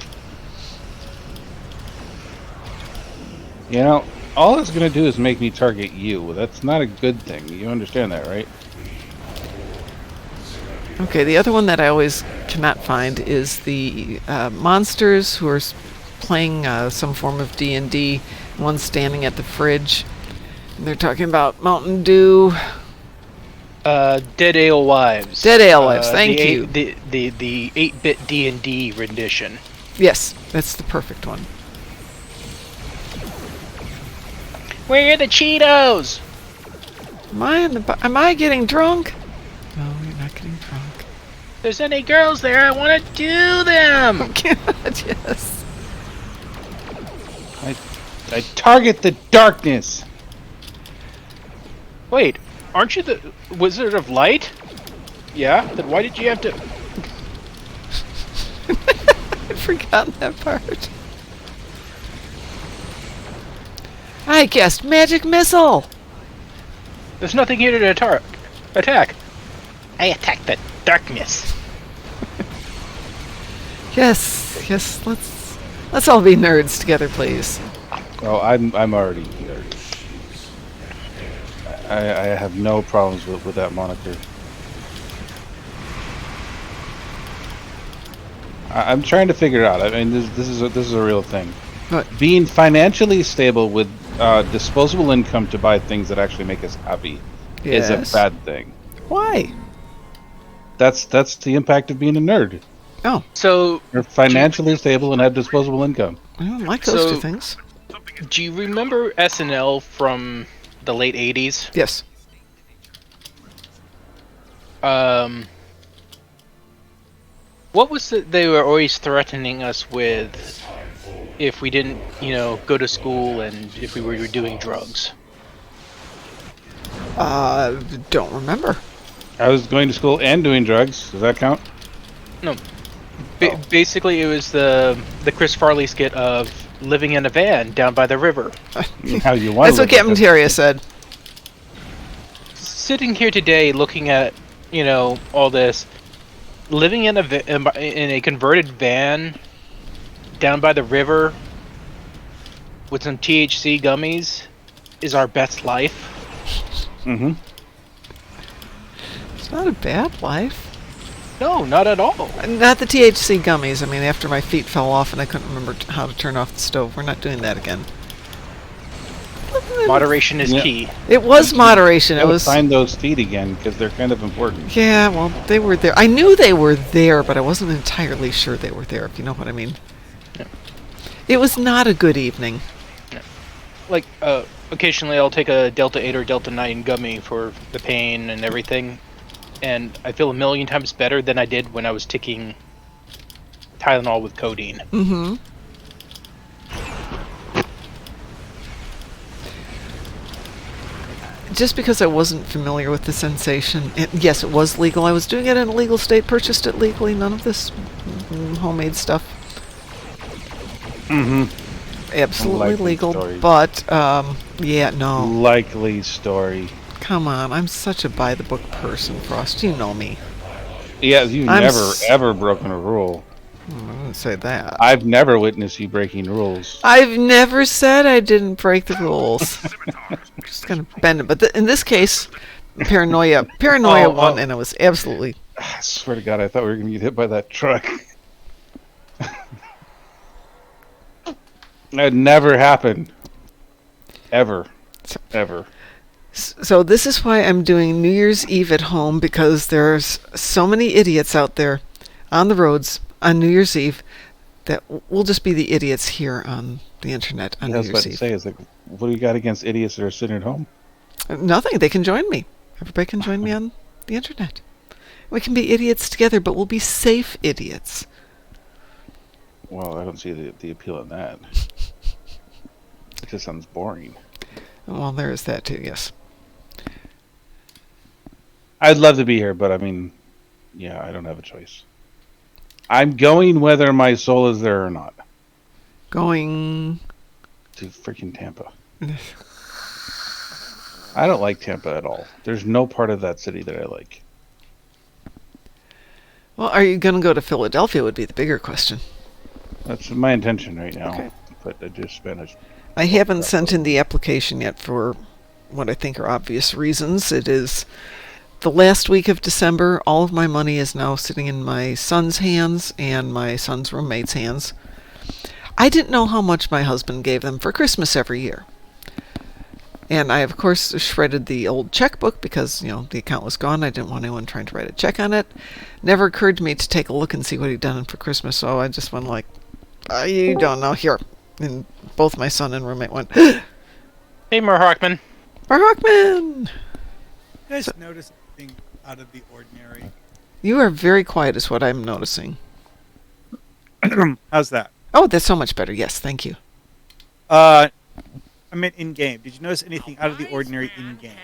You know, all it's going to do is make me target you. That's not a good thing. You understand that, right? Okay, the other one that I always cannot find is the monsters who are playing some form of D&D. One standing at the fridge. And they're talking about Mountain Dew. Dead Ale Wives. Dead Ale Wives, thank you. The 8-bit D&D rendition. Yes, that's the perfect one. Where are the Cheetos? Am I getting drunk? No, you're not getting drunk. If there's any girls there, I want to do them. God, yes. I target the darkness. Wait, aren't you the Wizard of Light? Yeah, then why did you have to... I'd forgotten that part. I guessed magic missile. There's nothing here to attack. I attack the darkness. Yes, let's all be nerds together, please. Oh, I'm already nerd. I have no problems with that moniker. I'm trying to figure it out. I mean, this is a real thing. What? Being financially stable with disposable income to buy things that actually make us happy is a Yes. bad thing. Why? That's the impact of being a nerd. Oh, So, You're financially stable and have disposable income. I don't like those two So- things. do you remember SNL from the late 80s? Yes. What was it they were always threatening us with if we didn't, go to school and if we were doing drugs? Don't remember. I was going to school and doing drugs. Does that count? No. Basically, it was the Chris Farley skit of living in a van down by the river. How you want That's what Captain Terria said. Sitting here today, looking at all this, living in a converted van down by the river with some THC gummies is our best life. Mm-hmm. It's not a bad life. No, not at all. Not the THC gummies. I mean, after my feet fell off and I couldn't remember how to turn off the stove. We're not doing that again. Moderation is Yeah. key. It was moderation. It was. Find those feet again because they're kind of important. Yeah, well, they were there. I knew they were there, but I wasn't entirely sure they were there, if you know what I mean. Yeah. It was not a good evening. Like, occasionally I'll take a Delta 8 or Delta 9 gummy for the pain and everything, and I feel a million times better than I did when I was taking Tylenol with codeine. Mm-hmm. just because I wasn't familiar with the sensation, yes, it was legal. I was doing it in a legal state, purchased it legally, none of this homemade stuff. Absolutely Likely legal, story. but, yeah, no. Likely story. Come on, I'm such a by-the-book person, Frost. You know me. Yeah, you've never, ever broken a rule. I wouldn't say that. I've never witnessed you breaking rules. I've never said I didn't break the rules. Just kind of bend it. But in this case, paranoia won, and it was absolutely... I swear to God, I thought we were going to get hit by that truck. That never happened. Ever. Ever. So this is why I'm doing New Year's Eve at home, because there's so many idiots out there on the roads on New Year's Eve that we'll just be the idiots here on the internet on New Year's Eve. Say is like, what do you got against idiots that are sitting at home? Nothing. They can join me. Everybody can join me on the internet. We can be idiots together, but we'll be safe idiots. Well, I don't see the appeal in that. It just sounds boring. Well, there is that too, yes. I'd love to be here, but I mean, yeah, I don't have a choice. I'm going whether my soul is there or not. Going to freaking Tampa. I don't like Tampa at all. There's no part of that city that I like. Well, are you going to go to Philadelphia would be the bigger question. That's my intention right now. Okay. But I just spent I haven't sent in the application yet for what I think are obvious reasons. It is the last week of December. All of my money is now sitting in my son's hands and my son's roommate's hands. I didn't know how much my husband gave them for Christmas every year. And I, of course, shredded the old checkbook because, the account was gone. I didn't want anyone trying to write a check on it. Never occurred to me to take a look and see what he'd done for Christmas, so I just went like, you don't know, here. And both my son and roommate went, Hey, Marhawkman. Marhawkman! You guys notice anything out of the ordinary? You are very quiet is what I'm noticing. How's that? Oh, that's so much better. Yes, thank you. I meant in-game. Did you notice anything out of the ordinary in-game?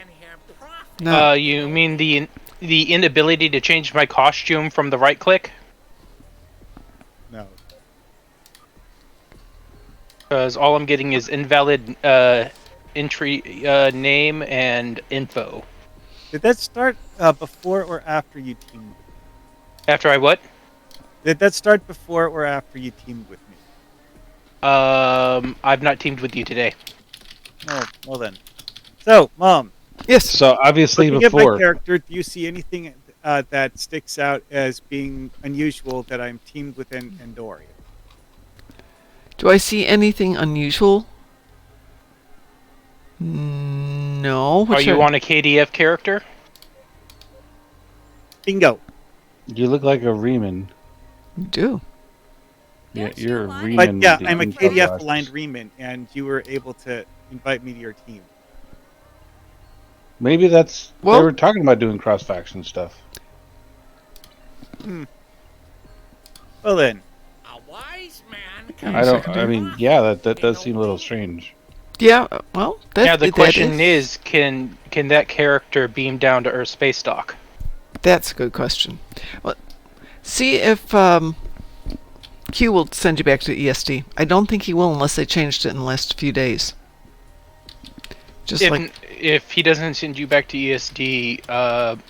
No. You mean the inability to change my costume from the right click? No. Because all I'm getting is invalid entry name and info. Did that start before or after you teamed? After I what? Did that start before or after you teamed with me? I've not teamed with you today. Oh, well then. So, Mom. Yes. So obviously looking before. At my character, do you see anything that sticks out as being unusual that I'm teamed with Andoria? Do I see anything unusual? No. Are you on a KDF character? Bingo. You look like a Riemann. You do. Yeah, you're a Riemann. But yeah, I'm a KDF aligned Riemann, and you were able to invite me to your team. Maybe that's... they were talking about doing cross-faction stuff. Well then. A wise man I mean, yeah, that does seem a little strange. Yeah, well, the question is, can that character beam down to Earth space dock? That's a good question. Well, see if Q will send you back to ESD. I don't think he will unless they changed it in the last few days. If he doesn't send you back to ESD,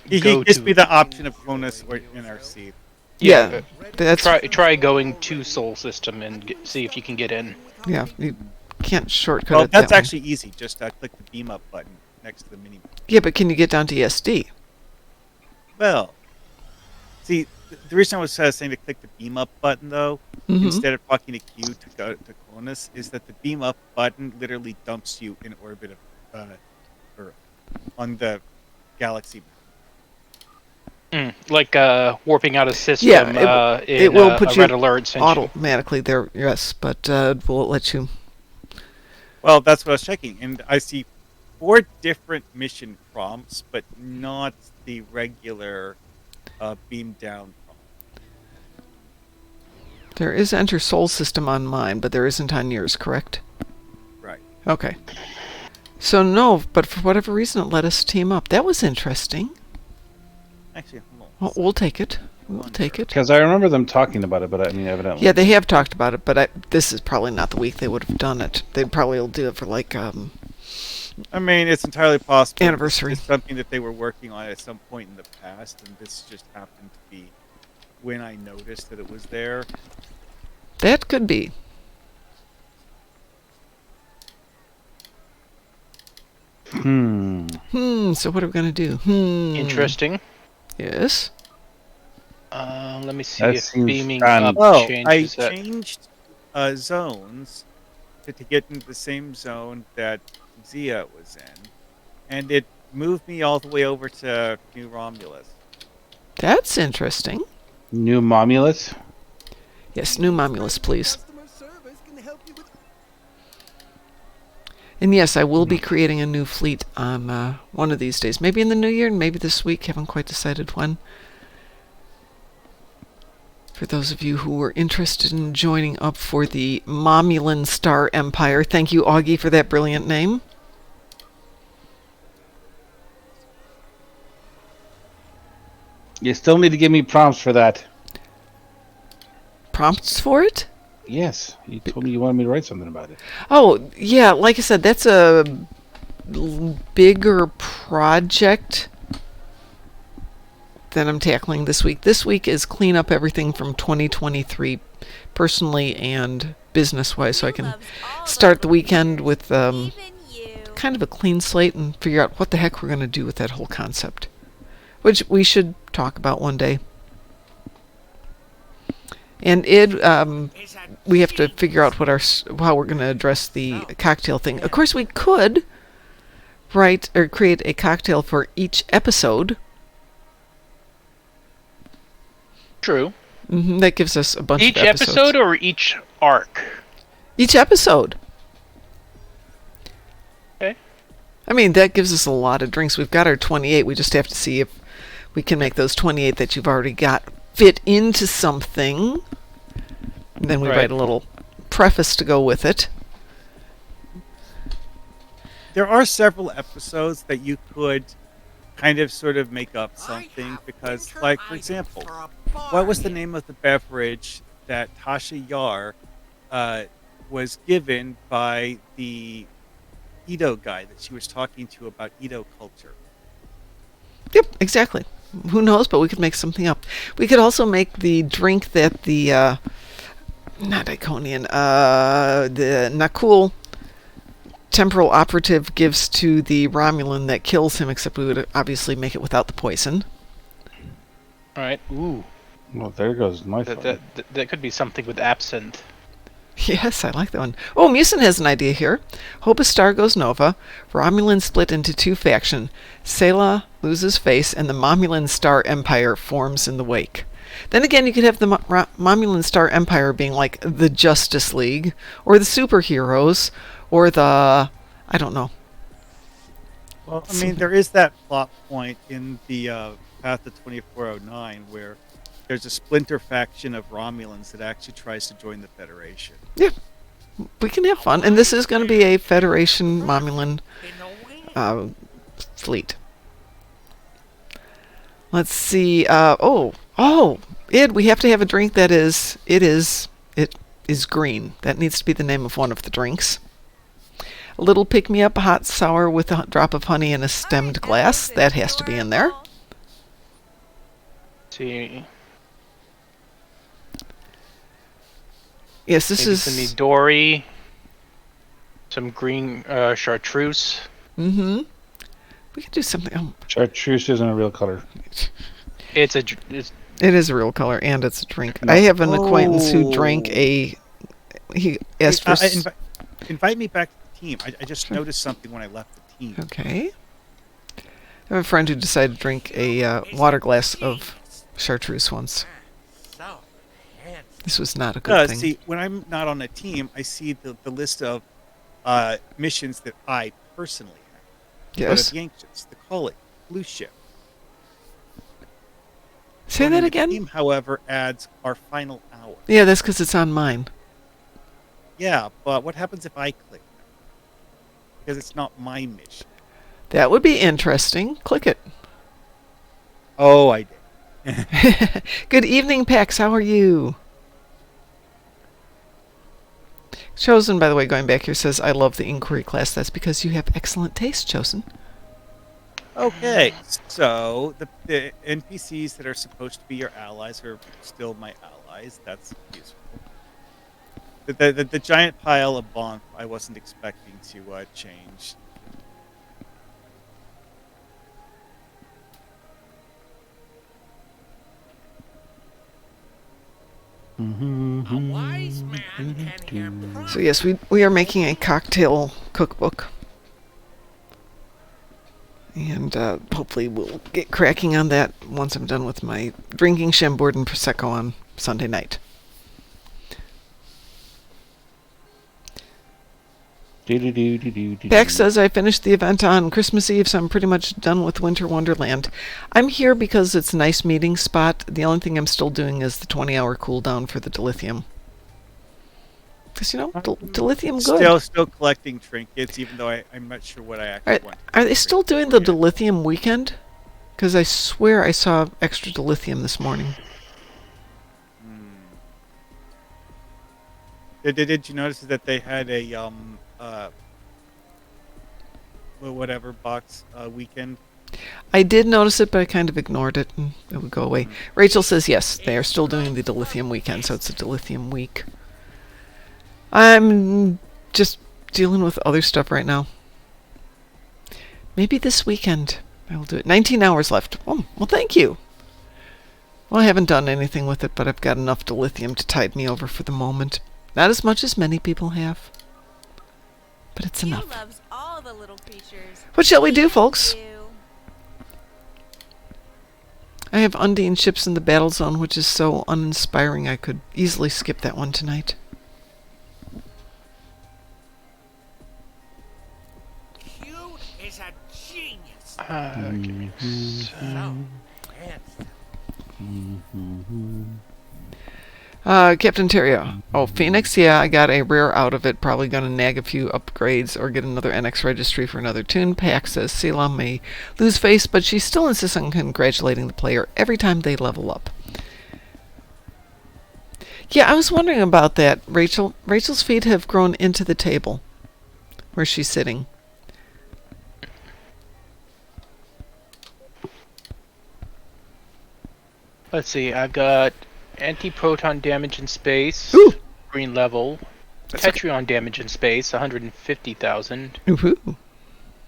he gives me the option of bonus or NRC. Yeah, that's try going to Soul System and see if you can get in. Yeah, you can't shortcut well, it. That's actually easy. Just click the beam up button next to the mini. Yeah, but can you get down to ESD? Well, see, the reason I was saying to click the beam up button though, instead of talking to Q to go to Clonus, is that the beam up button literally dumps you in orbit of Earth on the galaxy. Like warping out of system. Yeah, it will put you red alert automatically there. Yes, but will it let you? Well, that's what I was checking, and I see 4 different mission prompts, but not the regular beam down prompt. There is Enter Soul System on mine, but there isn't on yours, correct? Right. Okay. So no, but for whatever reason, it let us team up. That was interesting. Actually, hold on. Well, we'll take it. We'll take it. Because I remember them talking about it, but I mean, evidently. Yeah, they have talked about it, but this is probably not the week they would have done it. They probably will do it for like I mean, it's entirely possible. Anniversary. It's something that they were working on at some point in the past, and this just happened to be when I noticed that it was there. That could be. So what are we gonna do? Interesting. Yes. Let me see That if seems beaming fun. up Well, I changes that. changed zones to get into the same zone that Zia was in, and it moved me all the way over to New Romulus. That's interesting. New Momulus? Yes, new Momulus, please. And yes, I will be creating a new fleet on one of these days. Maybe in the new year, maybe this week. Haven't quite decided when. For those of you who are interested in joining up for the Momulan Star Empire, thank you, Augie, for that brilliant name. You still need to give me prompts for that. Prompts for it? Yes, you told me you wanted me to write something about it. Oh, yeah, like I said, that's a bigger project that I'm tackling this week. This week is clean up everything from 2023, personally and business-wise, so I can start the weekend with kind of a clean slate and figure out what the heck we're going to do with that whole concept, which we should talk about one day. And we have to figure out how we're going to address the cocktail thing. Of course, we could write or create a cocktail for each episode. True. That gives us a bunch Each of episodes. episode or each arc? Each episode. Okay. I mean, that gives us a lot of drinks. We've got our 28. We just have to see if we can make those 28 that you've already got fit into something. And then we write a little preface to go with it. There are several episodes that you could kind of sort of make up something because, like, for example, what was the name of the beverage that Tasha Yar was given by the Edo guy that she was talking to about Edo culture? Yep, exactly. Who knows, but we could make something up. We could also make the drink that the, not Iconian, the Nakul temporal operative gives to the Romulan that kills him, except we would obviously make it without the poison. All right. Ooh. Well, there goes my fun. That could be something with absinthe. Yes, I like that one. Oh, Musin has an idea here. Hope a star goes nova. Romulan split into two factions. Selah loses face, and the Momulan Star Empire forms in the wake. Then again, you could have the Momulan Star Empire being like the Justice League, or the superheroes, or the... I don't know. Well, I mean, there is that plot point in the Path to 2409 where there's a splinter faction of Romulans that actually tries to join the Federation. Yeah, we can have fun. And this is going to be a Federation Momulan fleet. Let's see. Id, we have to have a drink that is green. That needs to be the name of one of the drinks. A little pick-me-up, a hot sour with a drop of honey in a stemmed glass. That has to be in there. See. Yes, this Maybe is... some Midori, some green chartreuse. We could do something... Chartreuse isn't a real color. It is a real color, and it's a drink. No. I have an acquaintance who drank a... He asked for... Invite me back to the team. I just noticed something when I left the team. Okay. I have a friend who decided to drink a water glass of chartreuse once. This was not a good thing. See, when I'm not on a team, I see the list of missions that I personally have. Yes. The Ancients, the Colleague, Blue Ship. Say that again? The team, however, adds our final hour. Yeah, that's because it's on mine. Yeah, but what happens if I click? because it's not my mission. That would be interesting. Click it. Oh, I did. Good evening, Pax. How are you? Chosen, by the way, going back here, says, I love the inquiry class. That's because you have excellent taste, Chosen. Okay, so the NPCs that are supposed to be your allies are still my allies. That's useful. The giant pile of bonk I wasn't expecting to change. A wise man can hear So yes, we are making a cocktail cookbook. And hopefully we'll get cracking on that once I'm done with my drinking Chambord and Prosecco on Sunday night. Beck says I finished the event on Christmas Eve, so I'm pretty much done with Winter Wonderland. I'm here because it's a nice meeting spot. The only thing I'm still doing is the 20-hour cooldown for the dilithium. Because, you know, dilithium good. Still collecting trinkets, even though I'm not sure what I actually want. Are they still doing the dilithium weekend? Because I swear I saw extra dilithium this morning. Did you notice that they had a whatever box weekend? I did notice it, but I kind of ignored it, and it would go away. Rachel says yes, they are still doing the dilithium weekend, so it's a dilithium week. I'm just dealing with other stuff right now. Maybe this weekend I will do it. 19 hours left. Oh, well, thank you. Well, I haven't done anything with it, but I've got enough dilithium to tide me over for the moment. Not as much as many people have, but it's enough. Loves all the little creatures. What shall we do, folks? I have Undine ships in the battle zone, which is so uninspiring I could easily skip that one tonight. Q is a genius. Captain Terrio. Oh, Phoenix? Yeah, I got a rare out of it. Probably gonna nag a few upgrades or get another NX registry for another tune pack. Says Selah may lose face, but she still insists on congratulating the player every time they level up. Yeah, I was wondering about that, Rachel. Rachel's feet have grown into the table where she's sitting. Let's see, I've got anti-proton damage in space, green level, Tetrion damage in space, 150,000,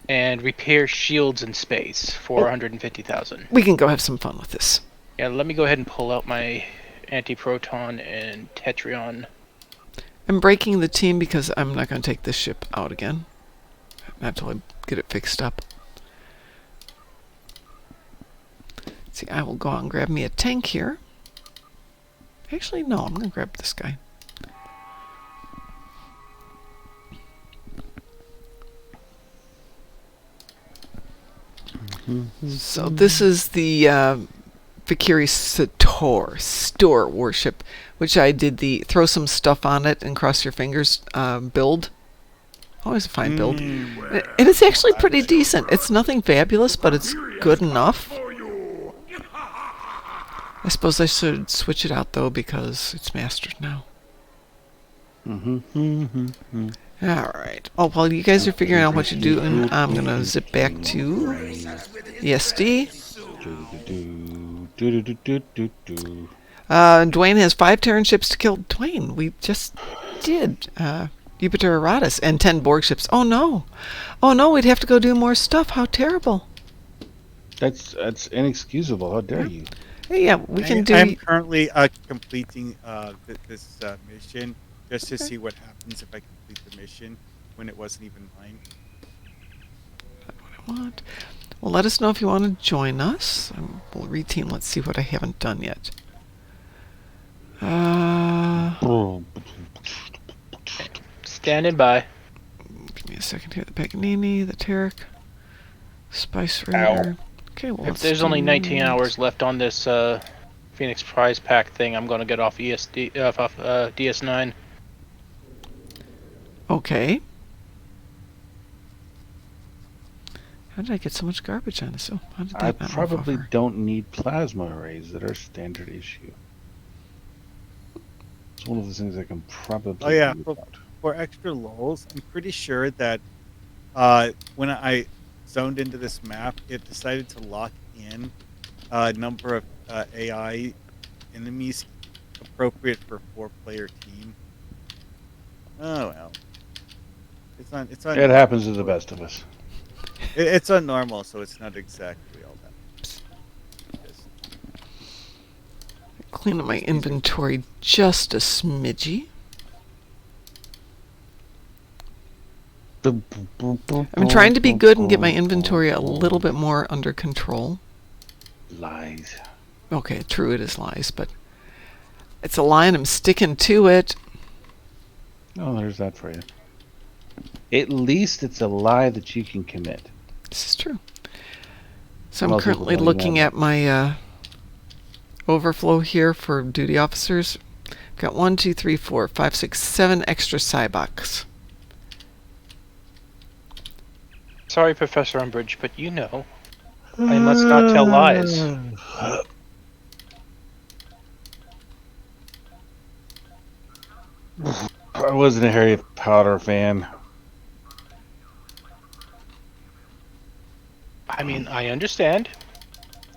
and repair shields in space, 450,000. We can go have some fun with this. Yeah, let me go ahead and pull out my anti-proton and Tetrion. I'm breaking the team because I'm not going to take this ship out again. Not until I get it fixed up. See, I will go out and grab me a tank here. Actually, no, I'm going to grab this guy. So this is the Vikiri Sator store warship, which I did the throw some stuff on it and cross your fingers build. Always a fine build. And it's actually pretty decent. It's nothing fabulous, but it's good enough. I suppose I should switch it out, though, because it's mastered now. Alright. Oh, while you guys are figuring out what you're doing, I'm going to zip back to ESD. Dwayne has 5 Terran ships to kill. Dwayne, we just did. Jupiter Eratus and 10 Borg ships. Oh, no. Oh, no, we'd have to go do more stuff. How terrible. That's inexcusable. How dare you? Yeah, we can do... I'm currently completing this mission just to see what happens if I complete the mission when it wasn't even mine. That's what I want. Well, let us know if you want to join us. We'll reteam. Let's see what I haven't done yet. Standing by. Give me a second here. The Paganini, the Tarek, Spice Raider. Okay, well, if there's only 19 hours left on this Phoenix Prize Pack thing, I'm going to get off off DS9. Okay. How did I get so much garbage on this? Oh, how did that I not move probably over? don't need plasma arrays that are standard issue. It's one of the things I can probably Oh yeah, do for, without. for extra lulls, I'm pretty sure that when I zoned into this map, it decided to lock in a number of AI enemies appropriate for a 4-player team. Oh well, it's on It happens to the best of us. It's on normal, so it's not exactly all that. Clean up my inventory just a smidgy. I'm trying to be good and get my inventory a little bit more under control. Lies. Okay, true, it is lies, but it's a lie and I'm sticking to it. Oh, there's that for you. At least it's a lie that you can commit. This is true. So I'm Most people currently don't even looking have at my overflow here for duty officers. Got 1, 2, 3, 4, 5, 6, 7 extra Cybox. Sorry, Professor Umbridge, but you know, I must not tell lies. I wasn't a Harry Potter fan. I mean, I understand.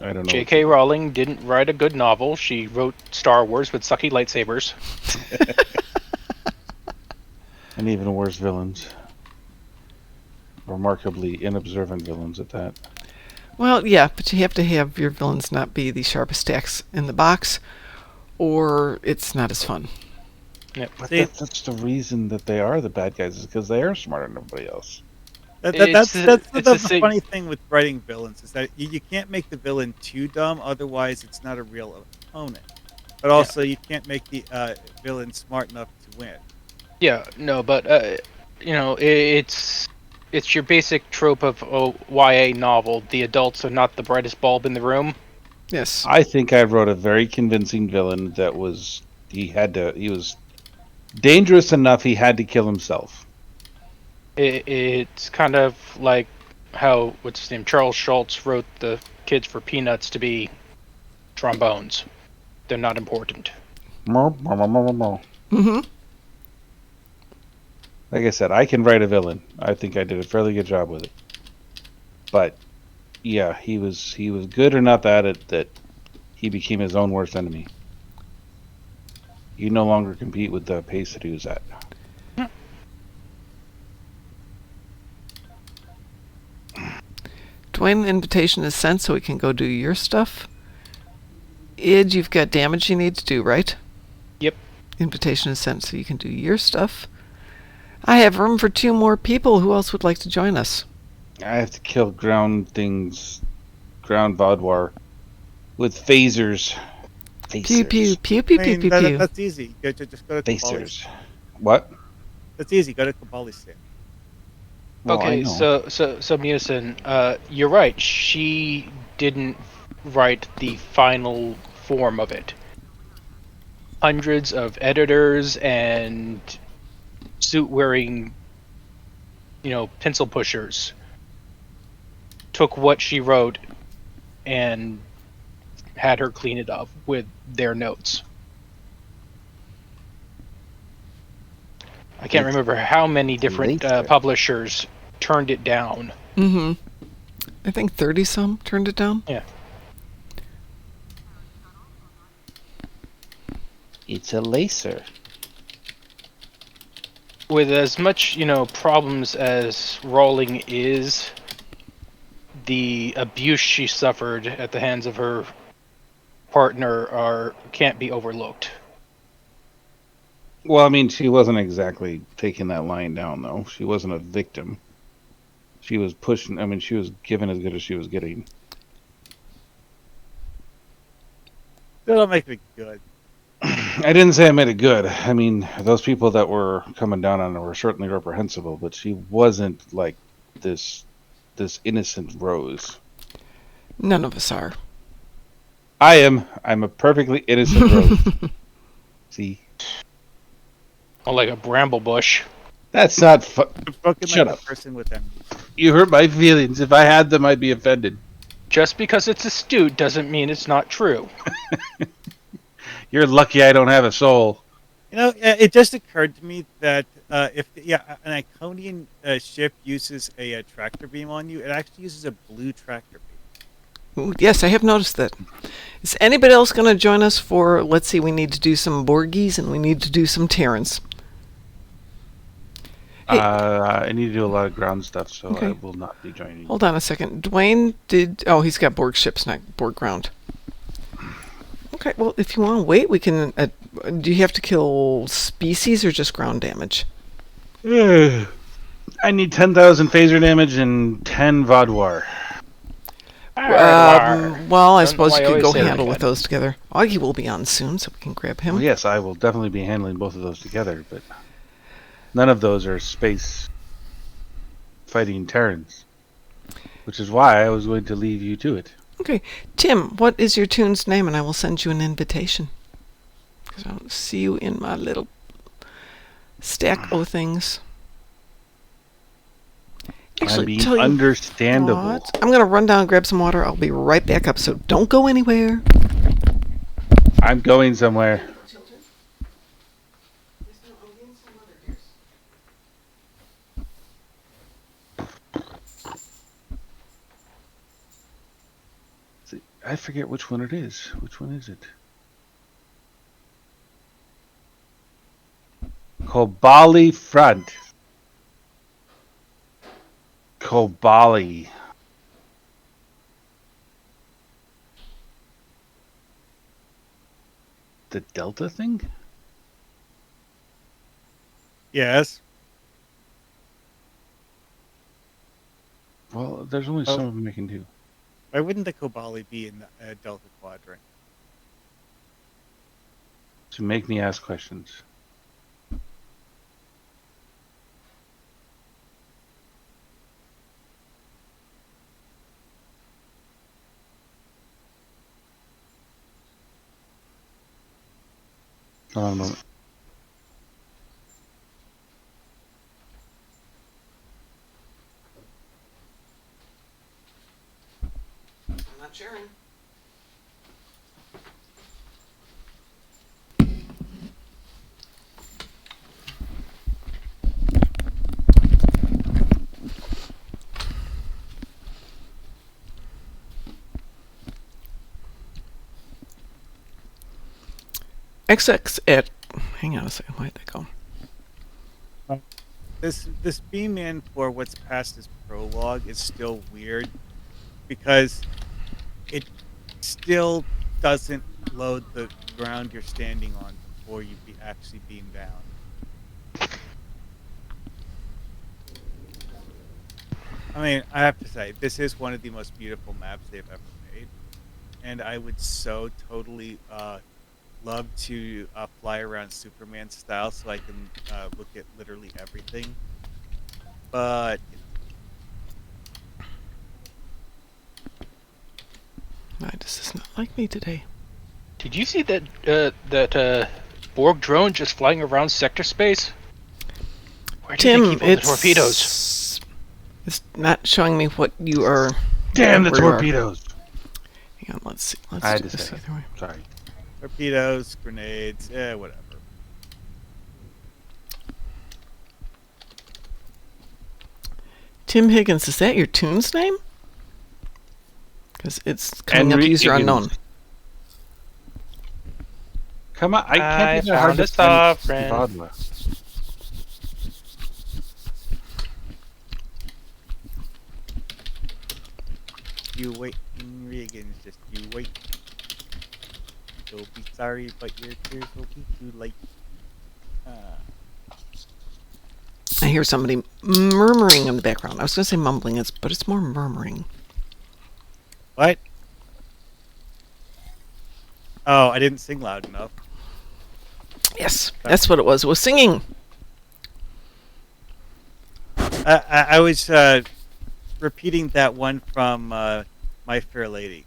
I don't know. J.K. Rowling didn't write a good novel. She wrote Star Wars with sucky lightsabers. And even worse villains. Remarkably inobservant villains at that. Well, yeah, but you have to have your villains not be the sharpest axe in the box, or it's not as fun. Yep. But that's the reason that they are the bad guys, is because they are smarter than everybody else. That's the funny thing with writing villains, is that you can't make the villain too dumb, otherwise it's not a real opponent. But also you can't make the villain smart enough to win. Yeah, no, but you know, it's your basic trope of YA novel. The adults are not the brightest bulb in the room. Yes. I think I wrote a very convincing villain that was he was dangerous enough he had to kill himself. It's kind of like how what's his name, Charles Schultz wrote the kids for Peanuts to be trombones. They're not important. Mm-hmm. Like I said, I can write a villain. I think I did a fairly good job with it. But yeah, he was good enough at it that he became his own worst enemy. You no longer compete with the pace that he was at. Dwayne, the invitation is sent so we can go do your stuff. Id, you've got damage you need to do, right? Yep. Invitation is sent so you can do your stuff. I have room for 2 more people. Who else would like to join us? I have to kill ground Vaudwar with phasers. Pew, pew, pew, pew, pew, pew, pew. That's easy. You just go to Phasers. What? That's easy. Go to Kabalistan. Well, Okay, so Musin, you're right. She didn't write the final form of it. Hundreds of editors and suit-wearing, pencil pushers took what she wrote and had her clean it up with their notes. I can't remember how many different publishers turned it down. Mm-hmm. I think 30-some turned it down. Yeah. It's a lacer. With as much, problems as Rowling is, the abuse she suffered at the hands of her partner can't be overlooked. Well, I mean, she wasn't exactly taking that line down, though. She wasn't a victim. She was pushing. I mean, she was given as good as she was getting. That'll make it good. I didn't say I made it good. I mean, those people that were coming down on her were certainly reprehensible, but she wasn't like this innocent Rose. None of us are. I am. I'm a perfectly innocent Rose. See? Or like a bramble bush. That's not Broken Shut like up. a person with enemies. You hurt my feelings. If I had them, I'd be offended. Just because it's astute doesn't mean it's not true. You're lucky I don't have a soul. You know, it just occurred to me that if an Iconian ship uses a tractor beam on you, it actually uses a blue tractor beam. Ooh, yes, I have noticed that. Is anybody else going to join us for, let's see, we need to do some Borgies and we need to do some Terrans. Hey. I need to do a lot of ground stuff, so Okay. I will not be joining. Hold on a second. Dwayne did... Oh, he's got Borg ships, not Borg ground. Okay, well, if you want to wait, we can... do you have to kill species or just ground damage? I need 10,000 phaser damage and 10 Vaudoir. Well, I suppose you could go say that handle with again. those together. Augie will be on soon, so we can grab him. Well, yes, I will definitely be handling both of those together, but none of those are space fighting Terrans, which is why I was going to leave you to it. Okay. Tim, what is your tune's name? And I will send you an invitation. Because I don't see you in my little stack of things. I'm being tell you understandable. what, I'm going to run down and grab some water. I'll be right back up, so don't go anywhere. I'm going somewhere. See, I forget which one it is. Which one is it? Kobali Front. Kobali. The Delta thing? Yes. Well, there's only some of them I can do. Why wouldn't the Kobali be in the Delta Quadrant? To make me ask questions. Hold on a moment. I'm not sharing. XX at... Hang on a second. Where'd that go? This beam in for what's past as prologue is still weird because it still doesn't load the ground you're standing on before you actually beam down. I mean, I have to say, this is one of the most beautiful maps they've ever made, and I would so totally love to fly around Superman style so I can look at literally everything. But Why does this not like me today? Did you see that Borg drone just flying around sector space? Where did they Tim, keep all the torpedoes? It's not showing me what you are... Damn the where you are. torpedoes! Hang on, let's see. I Let's had do to this say either way. Sorry. torpedoes, grenades, whatever. Tim Higgins, is that your tune's name? Because it's coming up Henry user Higgins. unknown. Come on, I can't be that found hard to a sovereign. find Vodwa. You wait, Reagan's just you wait. You'll be sorry, but your tears will be too late. I hear somebody murmuring in the background. I was going to say mumbling, but it's more murmuring. What? Oh, I didn't sing loud enough. Yes, that's what it was. It was singing. I was repeating that one from My Fair Lady.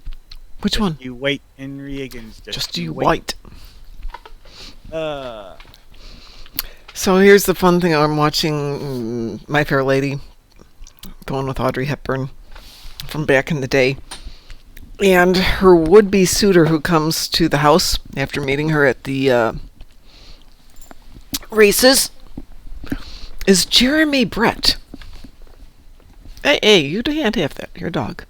Which Just one? You wait, Henry Higgins. Just you wait. Uh, So here's the fun thing. I'm watching My Fair Lady the one with Audrey Hepburn from back in the day. And her would-be suitor who comes to the house after meeting her at the races is Jeremy Brett. Hey, you can't have that. You're a dog.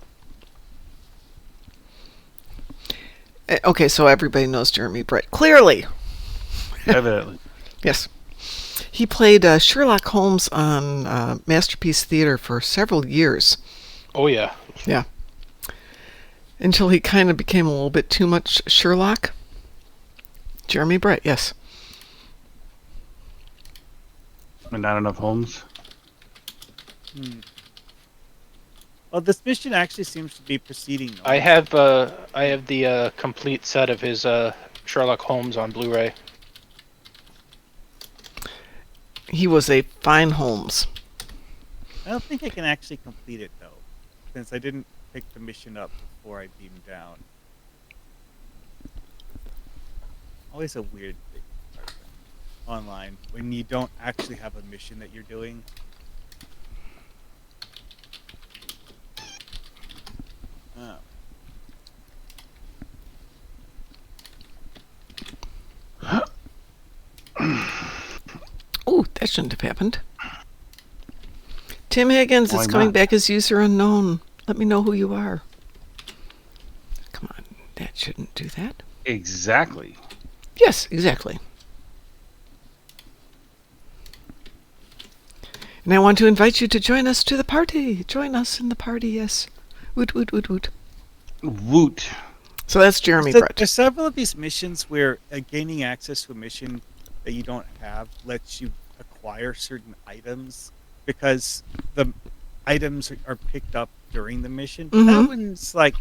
Okay, so everybody knows Jeremy Brett. Clearly. Evidently. Yes. He played Sherlock Holmes on Masterpiece Theater for several years. Oh, yeah. Yeah. Until he kind of became a little bit too much Sherlock. Jeremy Brett, yes. And not enough Holmes. Well, this mission actually seems to be proceeding. I have the complete set of his Sherlock Holmes on Blu-ray. He was a fine Holmes. I don't think I can actually complete it, though, since I didn't pick the mission up before I beamed down. Always a weird thing online when you don't actually have a mission that you're doing. Oh, that shouldn't have happened. Tim Higgins Why is coming not? back as user unknown. Let me know who you are. Come on, that shouldn't do that. Exactly. Yes, exactly. And I want to invite you to join us to the party. Join us in the party, yes. Woot, woot, woot, woot. Woot. So that's Jeremy So Brett. there's several of these missions where gaining access to a mission that you don't have lets you acquire certain items because the items are picked up during the mission. But that one's like,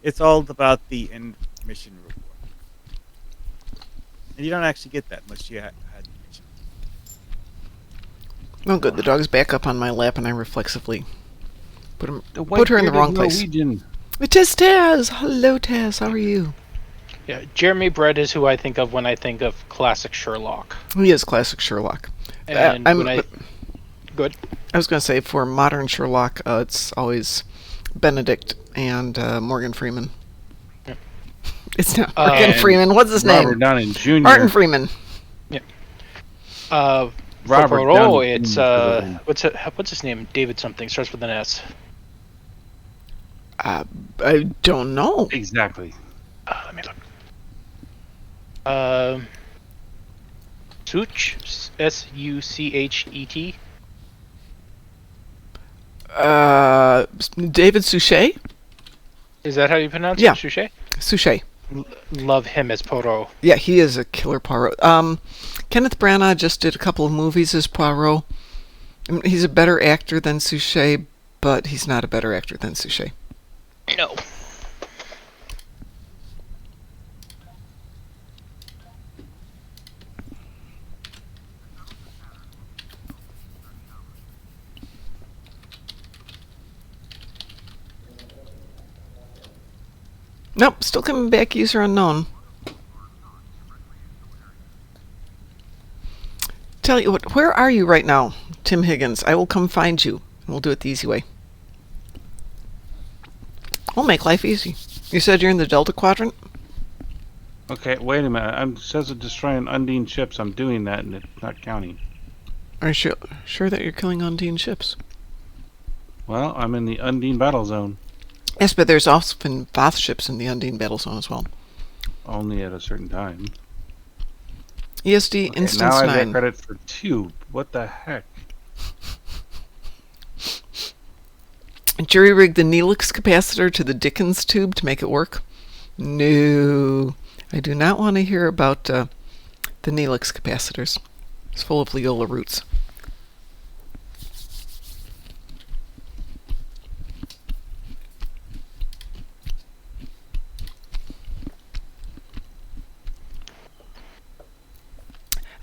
it's all about the end mission reward. And you don't actually get that unless you had the mission. Oh, good. The dog's back up on my lap, and I reflexively put her in the white-bearded wrong place. Norwegian. It is Taz. Hello, Taz. How are you? Yeah, Jeremy Brett is who I think of when I think of classic Sherlock. He is classic Sherlock. And good. I was going to say, for modern Sherlock, it's always Benedict and Morgan Freeman. Yeah. It's not Morgan Freeman. What's his name? Robert Downey Jr. Martin Freeman. Yeah. Robert Poirot, Downey it's Jr. what's his name? David something. Starts with an S. I don't know. Exactly. Let me look. Such, Suchet. David Suchet? Is that how you pronounce Yeah. it? Suchet? Suchet. Love him as Poirot. Yeah, he is a killer Poirot. Kenneth Branagh just did a couple of movies as Poirot. I mean, he's a better actor than Suchet, but he's not a better actor than Suchet. No. Nope, still coming back, user unknown. Tell you what, where are you right now, Tim Higgins? I will come find you. We'll do it the easy way. We'll make life easy. You said you're in the Delta Quadrant? Okay, wait a minute. It says it's destroying Undine ships. I'm doing that, and it's not counting. Are you sure that you're killing Undine ships? Well, I'm in the Undine battle zone. Yes, but there's often Voth ships in the Undine battle zone as well. Only at a certain time. ESD Okay, Instance now I 9. get credit for 2. What the heck? Jury rigged the Neelix capacitor to the Dickens tube to make it work? No. I do not want to hear about the Neelix capacitors. It's full of Leola roots.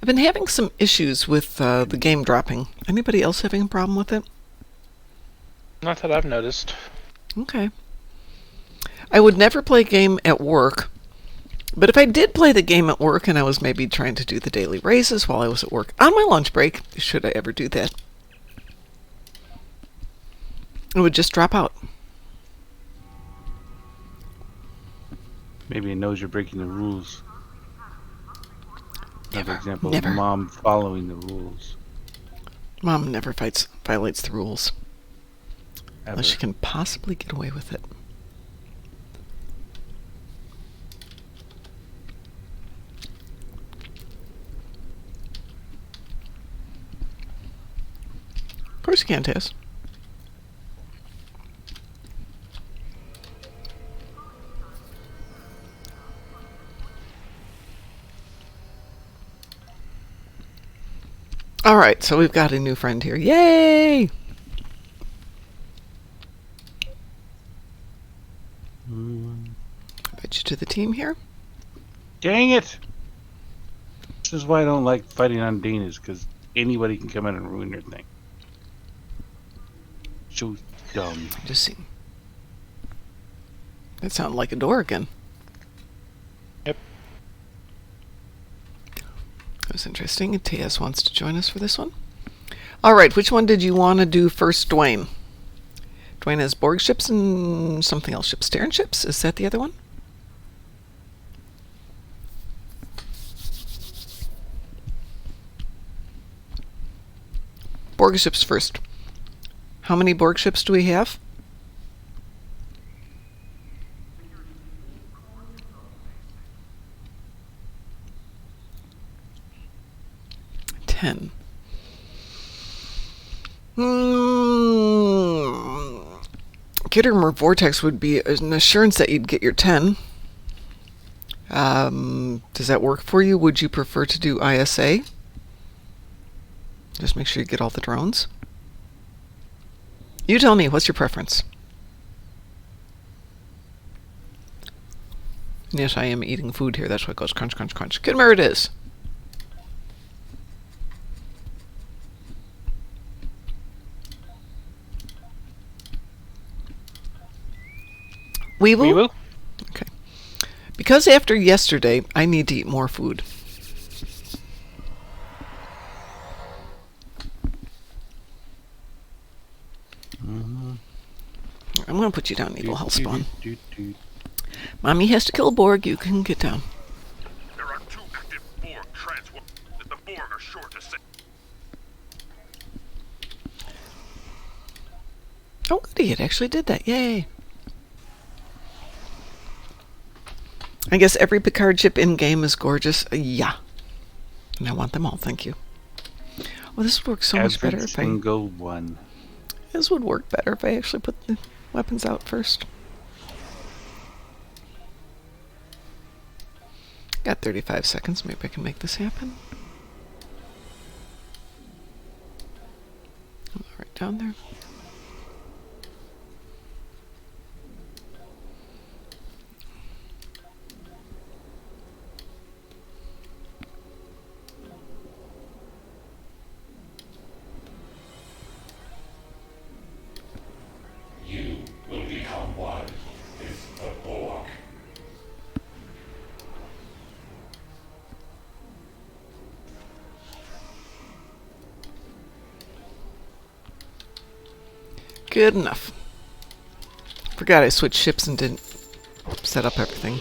I've been having some issues with the game dropping. Anybody else having a problem with it? Not that I've noticed. Okay. I would never play a game at work, but if I did play the game at work and I was maybe trying to do the daily races while I was at work on my lunch break, should I ever do that, It would just drop out. Maybe it knows you're breaking the rules. Another example never. of mom following the rules. Mom never violates the rules. Ever. Unless she can possibly get away with it. Of course you can, Tess. All right, so we've got a new friend here. Yay! Bet you to the team here. Dang it! This is why I don't like fighting on Danish, because anybody can come in and ruin your thing. So dumb. Just see. That sounded like a door again. Yep. That was interesting. TS wants to join us for this one. All right, which one did you want to do first, Dwayne? Dwayne has Borg ships and something else ships. Terran ships? Is that the other one? Borg ships first. How many Borg ships do we have? Ten. Kittimer Vortex would be an assurance that you'd get your 10. Does that work for you? Would you prefer to do ISA? Just make sure you get all the drones. You tell me, what's your preference? Yes, I am eating food here. That's why it goes crunch, crunch, crunch. Kittimer it is. We will? Okay. Because after yesterday, I need to eat more food. I'm going to put you down, Evil Hellspawn. Mommy has to kill Borg. You can get down. There are 2 active Borg transwards that the Borg are sure to send. Oh, goody, it actually did that. Yay. I guess every Picard ship in-game is gorgeous. Yeah. And I want them all, thank you. Well, this would work so much better if I... single one. This would work better if I actually put the weapons out first. Got 35 seconds. Maybe I can make this happen. Right down there. You will become one with the Borg. Good enough. Forgot I switched ships and didn't set up everything.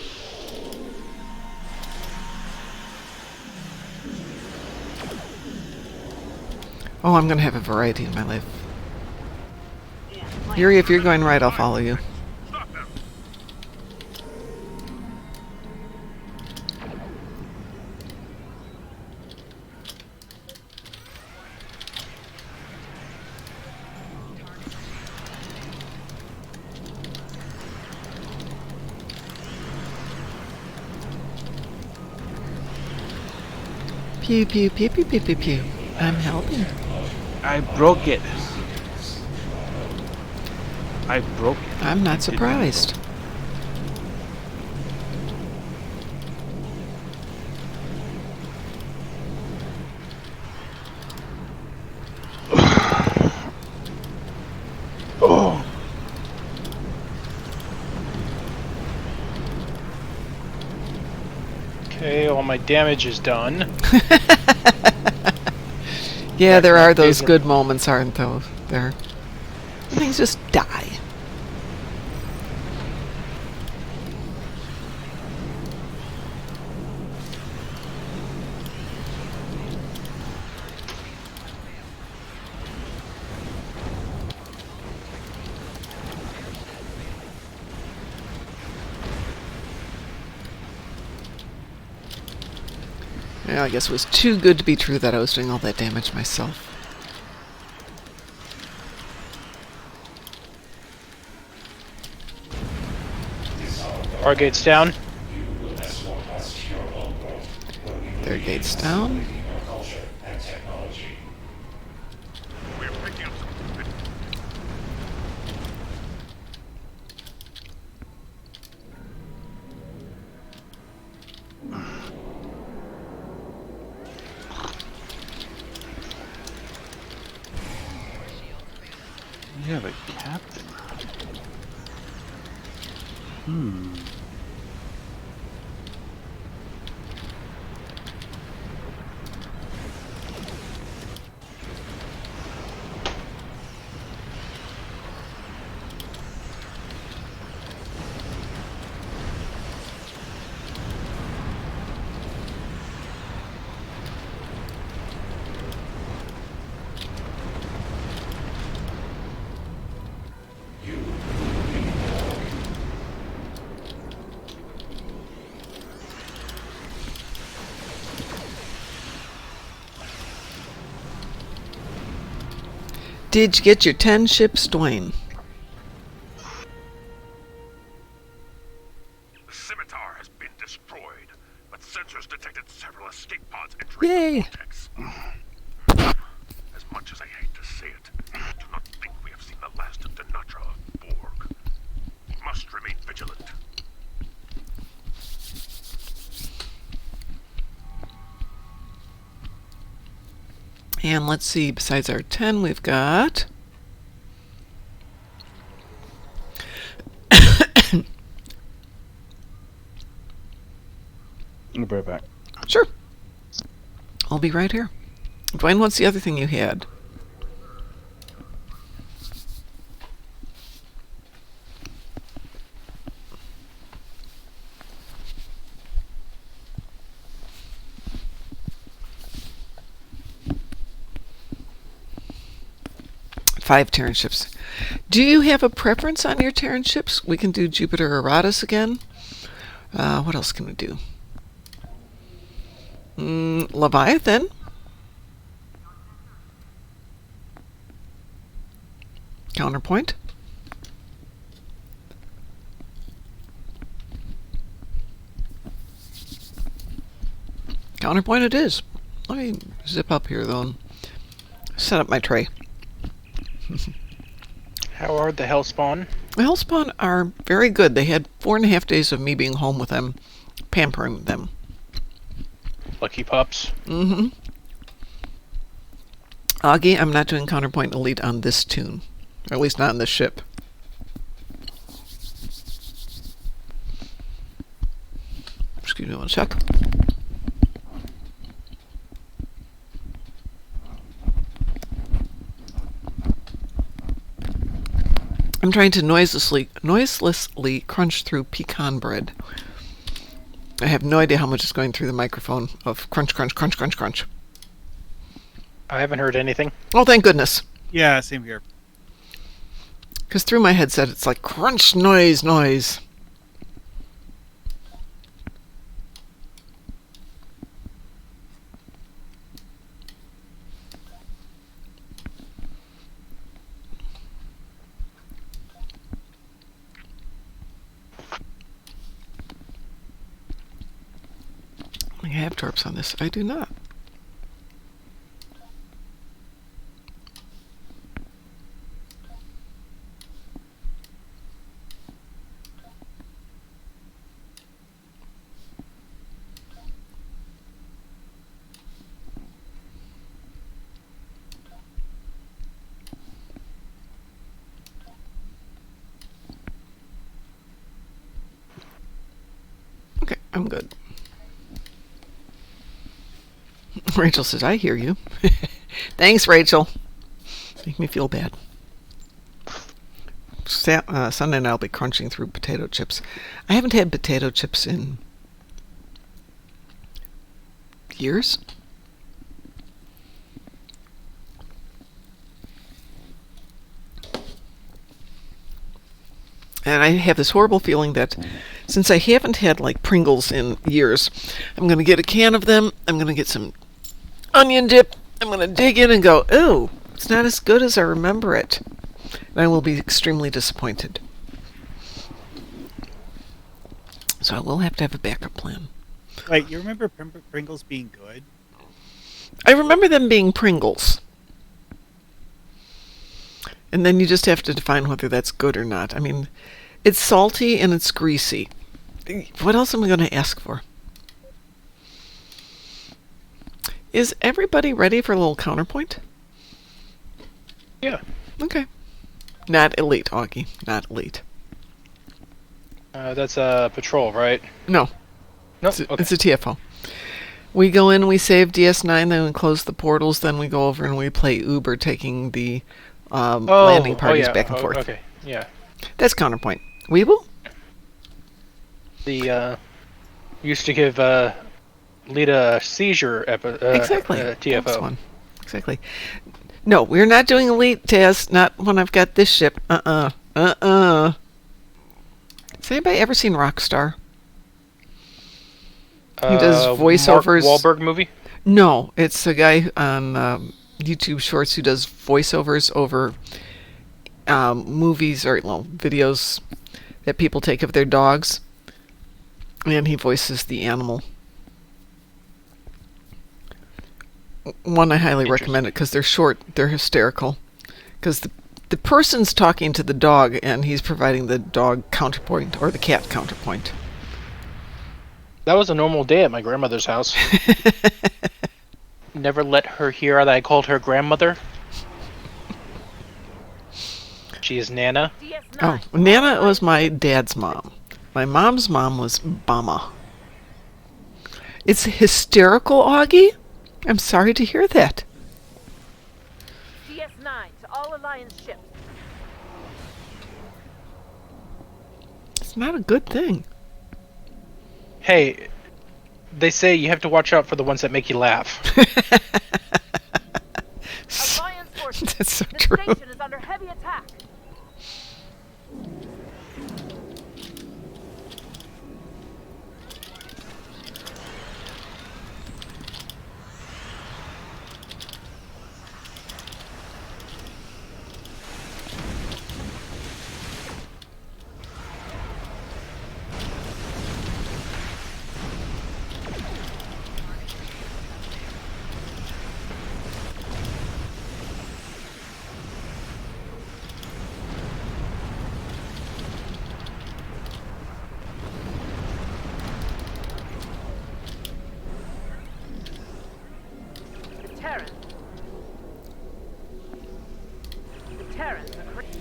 Oh, I'm going to have a variety in my life. Yuri, if you're going right, I'll follow you. Pew, pew, pew, pew, pew, pew, pew. I'm helping. I broke it. I broke it. I'm not surprised. Oh. Okay, all my damage is done. Yeah, there are those good moments, aren't there? Things just die. Yeah, I guess it was too good to be true that I was doing all that damage myself. Our gate's down. Their gate's down. We're picking up some. We have a captain. Did you get your 10 ships, Dwayne? The scimitar has been destroyed, but sensors detected several escape pods entering Yay. the vortex. As much as I hate to say it, I do not think we have seen the last of Denatra of Borg. We must remain vigilant. And let's see, besides our 10, we've got... I'll be right back. Sure. I'll be right here. Dwayne, what's the other thing you had? Five Terran ships. Do you have a preference on your Terran ships? We can do Jupiter Eratus again. What else can we do? Leviathan. Counterpoint. Counterpoint it is. Let me zip up here though and set up my tray. How are the Hellspawn? The Hellspawn are very good. They had 4.5 days of me being home with them, pampering them. Lucky pups. Mm-hmm. Augie, I'm not doing Counterpoint Elite on this tune. Or at least not on this ship. Excuse me one sec. I'm trying to noiselessly crunch through pecan bread. I have no idea how much is going through the microphone of crunch, crunch, crunch, crunch, crunch. I haven't heard anything. Oh, thank goodness. Yeah, same here. Because through my headset, it's like crunch, noise, noise. I have torps on this. I do not. Okay, I'm good. Rachel says, I hear you. Thanks, Rachel. Make me feel bad. Sunday night I'll be crunching through potato chips. I haven't had potato chips in years. And I have this horrible feeling that since I haven't had like Pringles in years, I'm going to get a can of them. I'm going to get some onion dip. I'm going to dig in and go, oh, it's not as good as I remember it. And I will be extremely disappointed. So I will have to have a backup plan. Wait, you remember Pringles being good? I remember them being Pringles. And then you just have to define whether that's good or not. I mean, it's salty and it's greasy. What else am I going to ask for? Is everybody ready for a little counterpoint? Yeah. Okay. Not elite, Augie. Not elite. That's a patrol, right? No. No. It's a TFO. We go in, we save DS9, then we close the portals, then we go over and we play Uber, taking the landing parties back and forth. Okay, yeah. That's counterpoint. Weeble? The used to give Lita a seizure exactly. TFO. That's one. Exactly. No, we're not doing elite, Taz. Not when I've got this ship. Has anybody ever seen Rockstar? He does voiceovers. Mark Wahlberg movie? No, it's a guy on YouTube Shorts who does voiceovers over movies or videos that people take of their dogs, and he voices the animal. One, I highly recommend it because they're short, they're hysterical, because the person's talking to the dog and he's providing the dog counterpoint or the cat counterpoint. That was a normal day at my grandmother's house. Never let her hear that I called her grandmother. She is Nana. Oh, Nana was my dad's mom. My mom's mom was Bama. It's hysterical, Augie. I'm sorry to hear that. DS9 to all Alliance ships. It's not a good thing. Hey, they say you have to watch out for the ones that make you laugh. Alliance forces. That's so the true. station is under heavy attack.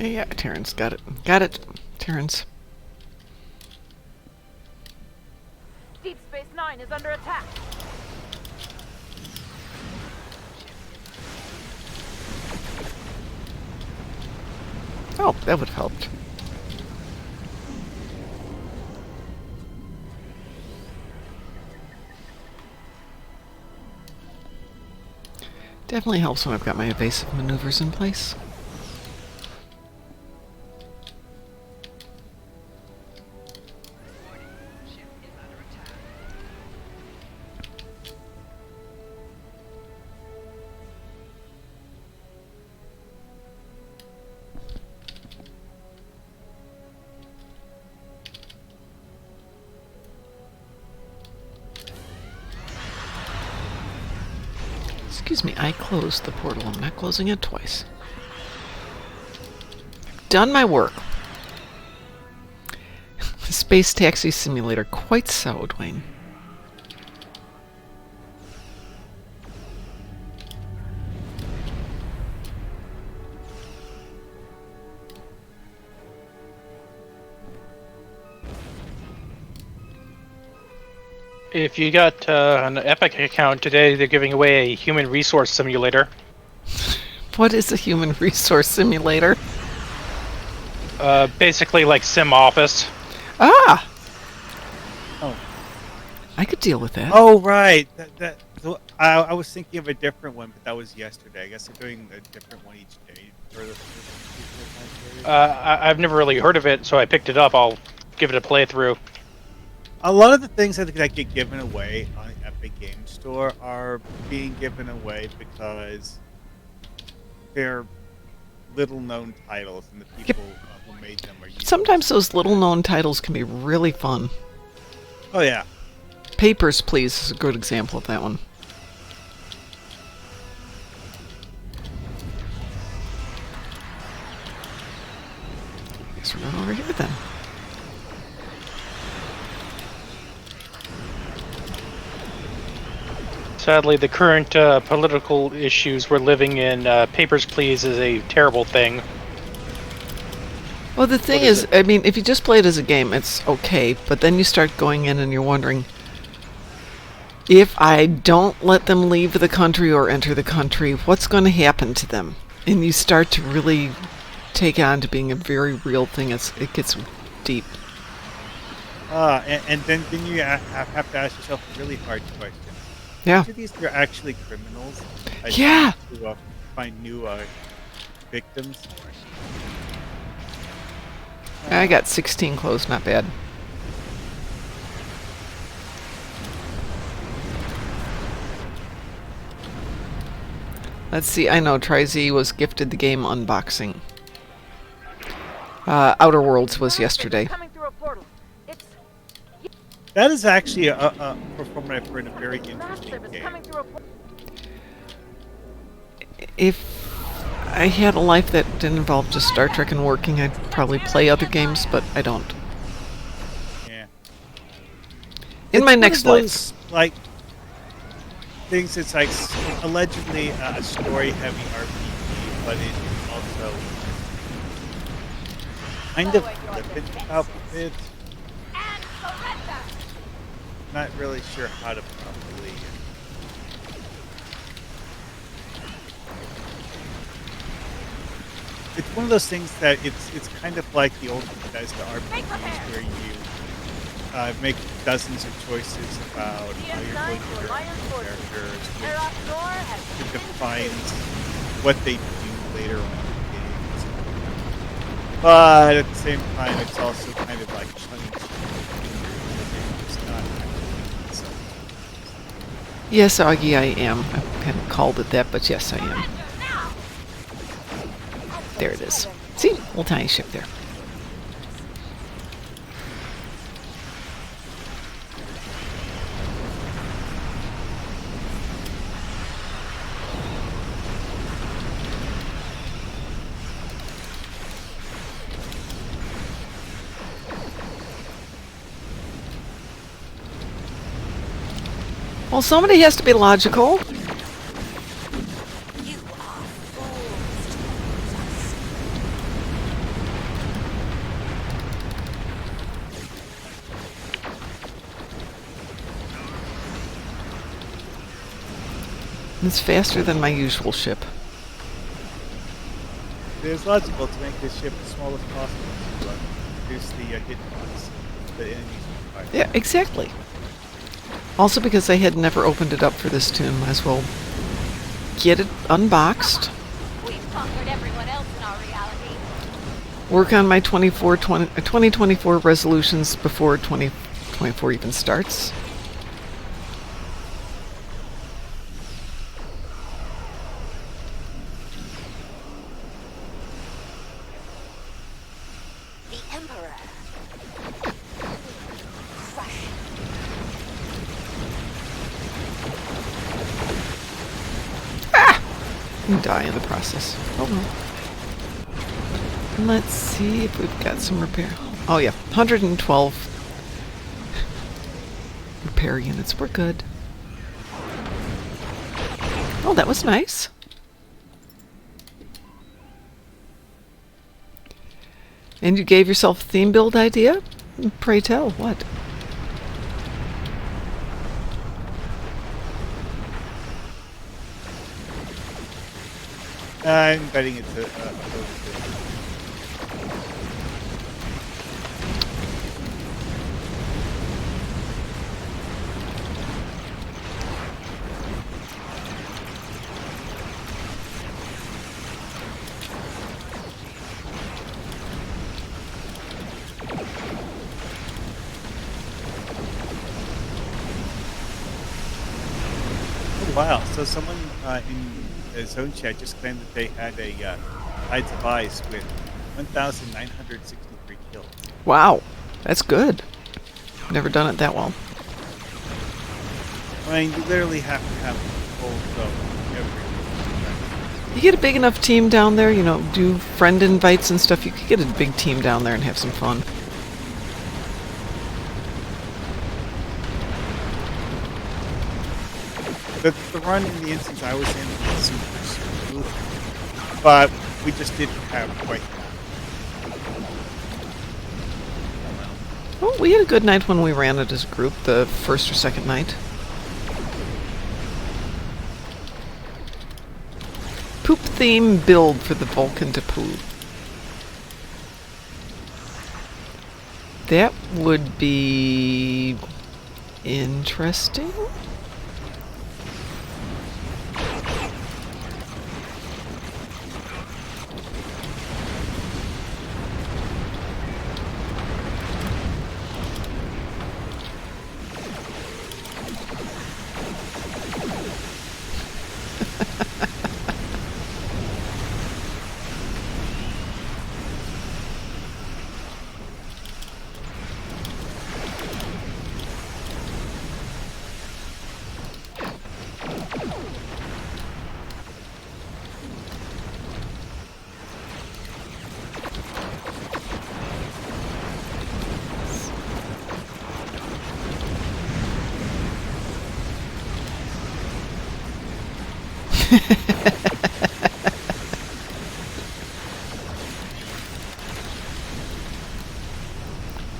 Yeah, Terrence, got it. Got it, Terrence. Deep Space Nine is under attack. Oh, that would have helped. Definitely helps when I've got my evasive maneuvers in place. Excuse me, I closed the portal. I'm not closing it twice. I've done my work. Space Taxi Simulator. Quite so, Dwayne. If you got an Epic account today, they're giving away a human resource simulator. What is a human resource simulator? Basically like Sim Office. Ah! Oh. I could deal with that. Oh, right. So I was thinking of a different one, but that was yesterday. I guess they're doing a different one each day. I've never really heard of it, so I picked it up. I'll give it a playthrough. A lot of the things I think that get given away on the Epic Game Store are being given away because they're little-known titles, and the people who made them are useless. Sometimes those little-known titles can be really fun. Oh, yeah. Papers, Please is a good example of that one. I guess we're going over here then. Sadly, the current political issues we're living in, Papers, Please is a terrible thing. Well, the thing is, I mean, if you just play it as a game, it's okay, but then you start going in and you're wondering, if I don't let them leave the country or enter the country, what's going to happen to them? And you start to really take on to being a very real thing. It gets deep. And then you have to ask yourself a really hard question. Yeah. Which of these are actually criminals? Yeah. To find new victims. I got 16 closed, not bad. Let's see, I know Tri-Z was gifted the game unboxing. Outer Worlds was yesterday. That is actually, from what I've heard, a very interesting game. If I had a life that didn't involve just Star Trek and working, I'd probably play other games, but I don't. Yeah. In my next life. Like, things, it's like allegedly a story-heavy RPG, but it's also kind of flippant about it. Not really sure how to properly. It's one of those things that it's kind of like the old Bethesda RPGs where you make dozens of choices about how you're going to direct your characters, which defines what they do later on in the games. But at the same time, it's also kind of like Yes, Augie, I am. I kind of called it that, but yes, I am. There it is. See? Little tiny ship there. Well, somebody has to be logical. It's faster than my usual ship. It is logical to make this ship as small as possible to reduce the hit points that enemies require. Yeah, exactly. Also because I had never opened it up for this tune, might as well get it unboxed. We've conquered everyone else in our reality. Work on my 2024 resolutions before 2024 even starts. And die in the process. Oh well. Let's see if we've got some repair. Oh yeah, 112 repair units. We're good. Oh, that was nice. And you gave yourself a theme build idea? Pray tell, what? I'm betting it's Wow. So someone in the zone chat just claimed that they had a Tides of Ice with 1,963 kills. Wow, that's good. Never done it that well. I mean, you literally have to have a full zone every. You get a big enough team down there, do friend invites and stuff, you could get a big team down there and have some fun. The run in the instance I was in was super smooth, but we just didn't have quite that. Well, we had a good night when we ran it as a group, the first or second night. Poop theme build for the Vulcan to poo. That would be interesting.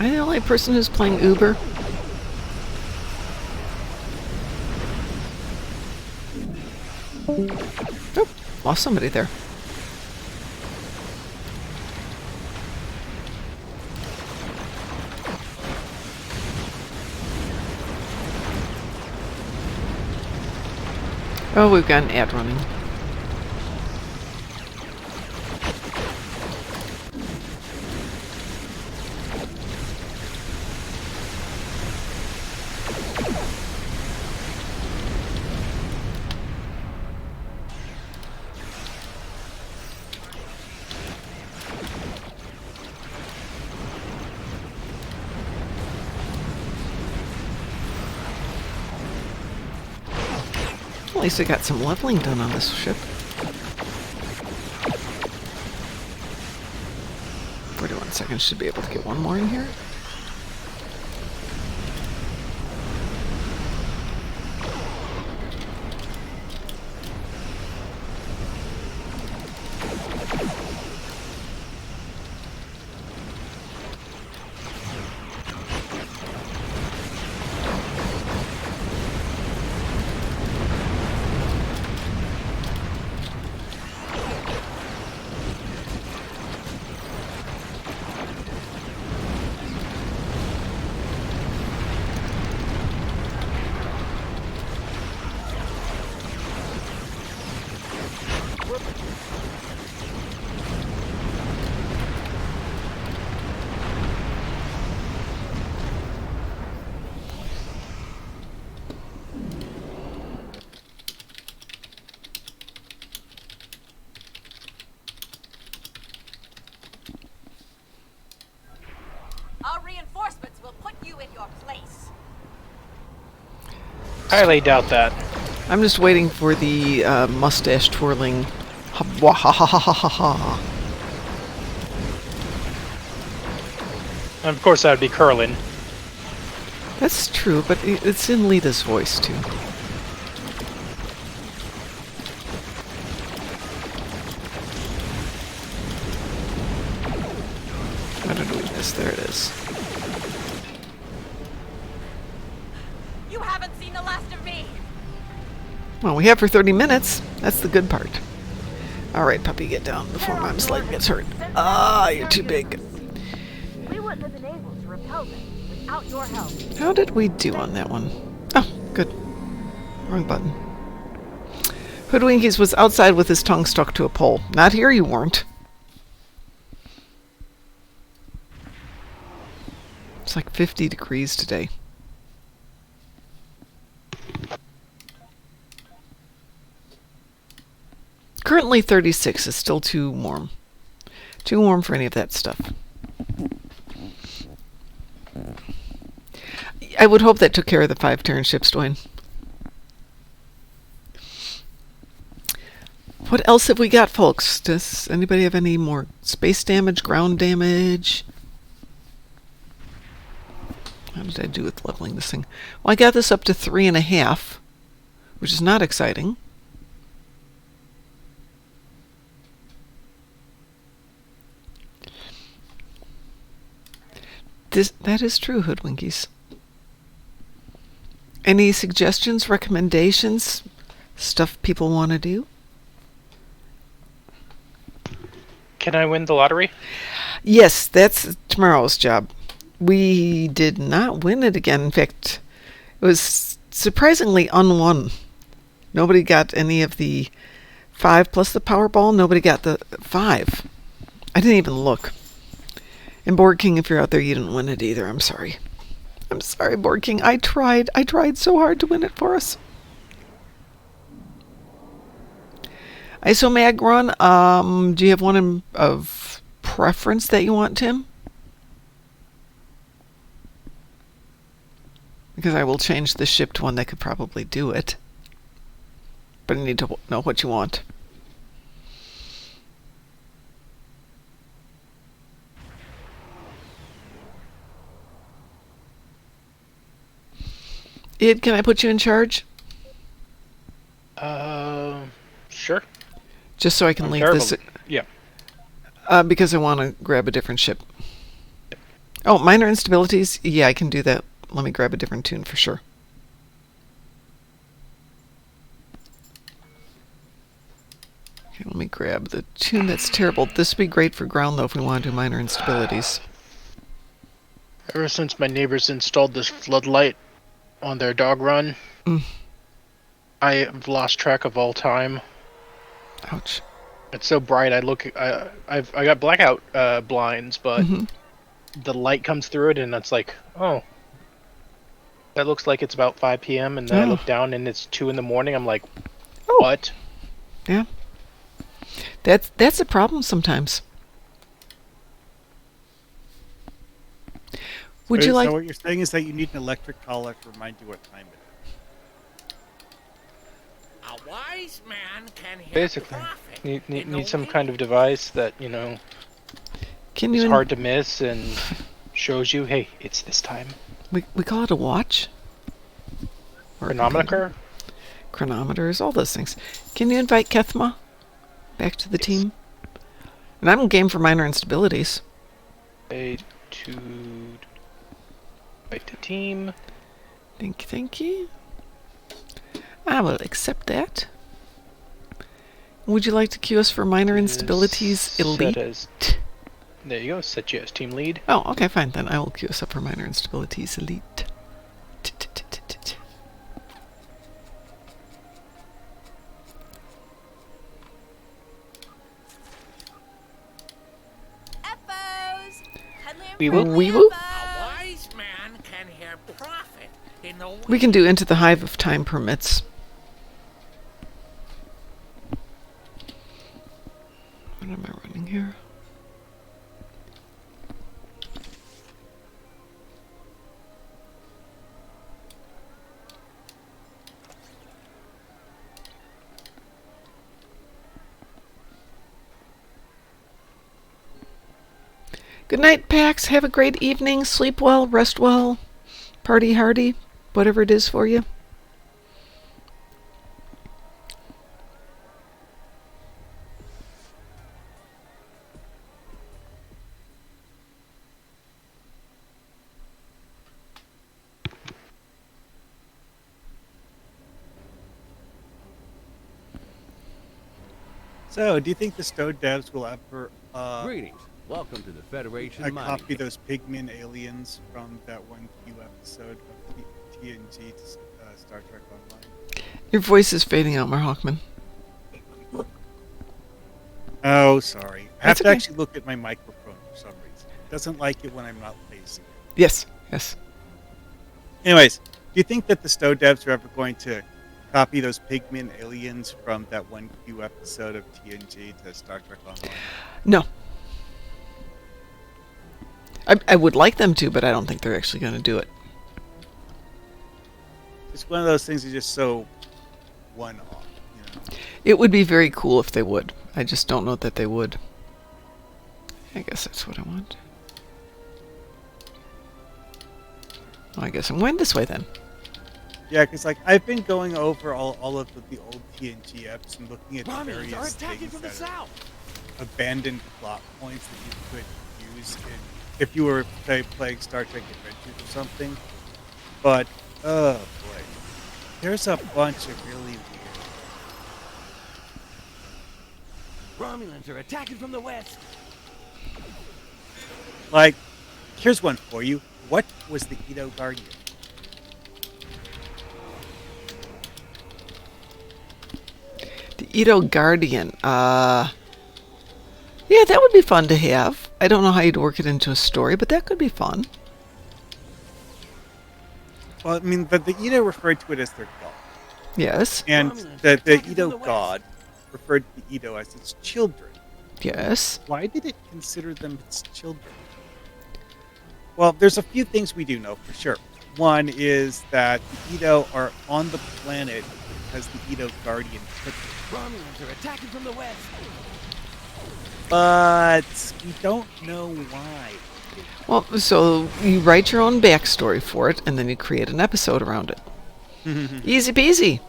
Am I the only person who's playing Uber? Oh, lost somebody there. Oh, we've got an ad running. At least I got some leveling done on this ship. 41 seconds, should be able to get one more in here. Our reinforcements will put you in your place. Highly doubt that. I'm just waiting for the mustache twirling. Ha ha ha ha ha ha. And of course, that would be Curlin. That's true, but it's in Lita's voice too. I don't know what this. There it is. You haven't seen the last of me. Well, we have for 30 minutes. That's the good part. All right, puppy, get down before Mom's leg gets hurt. Ah, you're too big. We wouldn't have been able to repel them without your help. How did we do on that one? Oh, good. Wrong button. Hoodwinkies was outside with his tongue stuck to a pole. Not here, you weren't. It's like 50 degrees today. currently 36 is still too warm. Too warm for any of that stuff. I would hope that took care of the 5 Terran ships, Dwayne. What else have we got, folks? Does anybody have any more space damage, ground damage? How did I do with leveling this thing? Well, I got this up to 3.5, which is not exciting. That is true, Hoodwinkies. Any suggestions, recommendations, stuff people want to do? Can I win the lottery? Yes, that's tomorrow's job. We did not win it again. In fact, it was surprisingly unwon. Nobody got any of the 5 plus the Powerball. Nobody got the 5. I didn't even look. And Board King, if you're out there, you didn't win it either. I'm sorry. I'm sorry, Board King. I tried so hard to win it for us. Isomag run, do you have one of preference that you want, Tim? Because I will change the ship to one that could probably do it. But I need to know what you want. Id, can I put you in charge? Sure. Just so I can leave this. Yeah. Because I want to grab a different ship. Oh, minor instabilities? Yeah, I can do that. Let me grab a different tune for sure. Okay, let me grab the tune that's terrible. This would be great for ground, though, if we want to do minor instabilities. Ever since my neighbors installed this floodlight on their dog run, I have lost track of all time. Ouch. It's so bright. I got blackout blinds, but the light comes through it, and it's like, oh, that looks like it's about 5 p.m. And then I look down, and it's 2 in the morning. I'm like, what? Yeah. That's a problem sometimes. Would you like? So what you're saying is that you need an electric collar to remind you what time it is. A wise man can hear Basically, profit need some kind of device that Can is hard to miss and shows you, hey, it's this time. We call it a watch. Or Chronometer. Chronometers, all those things. Can you invite Kethma back to the team? And I'm game for minor instabilities. To invite the team. Thank you. I will accept that. Would you like to queue us for minor instabilities elite? There you go. Set you as team lead. Oh, okay, fine. Then I will queue us up for minor instabilities elite. We will. We will. A wise man can hear profit in the We can do Into the Hive if time permits. What am I running here? Good night, Pax. Have a great evening. Sleep well, rest well, party hardy, whatever it is for you. So, do you think the Stowe devs will ever Greetings. Welcome to the Federation Mining copy those pigmen aliens from that one Q episode of TNG to Star Trek Online? Your voice is fading out, Marhawkman. Oh, sorry. I have That's to okay. actually look at my microphone for some reason. It doesn't like it when I'm not facing it. Yes. Anyways, do you think that the Stowe devs are ever going to copy those pigment aliens from that one Q episode of TNG to Star Trek Online? No. I would like them to, but I don't think they're actually going to do it. It's one of those things that's just so one-off, you know? It would be very cool if they would. I just don't know that they would. I guess that's what I want. Well, I guess I'm going this way then. Yeah, because like I've been going over all of the old TNG eps and looking at the various things that are abandoned plot points that you could use if you were playing Star Trek Adventures or something. But oh boy, there's a bunch of really weird. Romulans are attacking from the west. Like, here's one for you. What was the Edo Guardian? The Edo Guardian. Yeah, that would be fun to have. I don't know how you'd work it into a story, but that could be fun. Well, I mean, but the Edo referred to it as their god. Yes. And the Edo god referred to the Edo as its children. Yes. Why did it consider them its children? Well, there's a few things we do know for sure. One is that the Edo are on the planet because the Edo Guardian took them. Romulans are attacking from the west. But we don't know why. Well, so you write your own backstory for it, and then you create an episode around it. Easy peasy.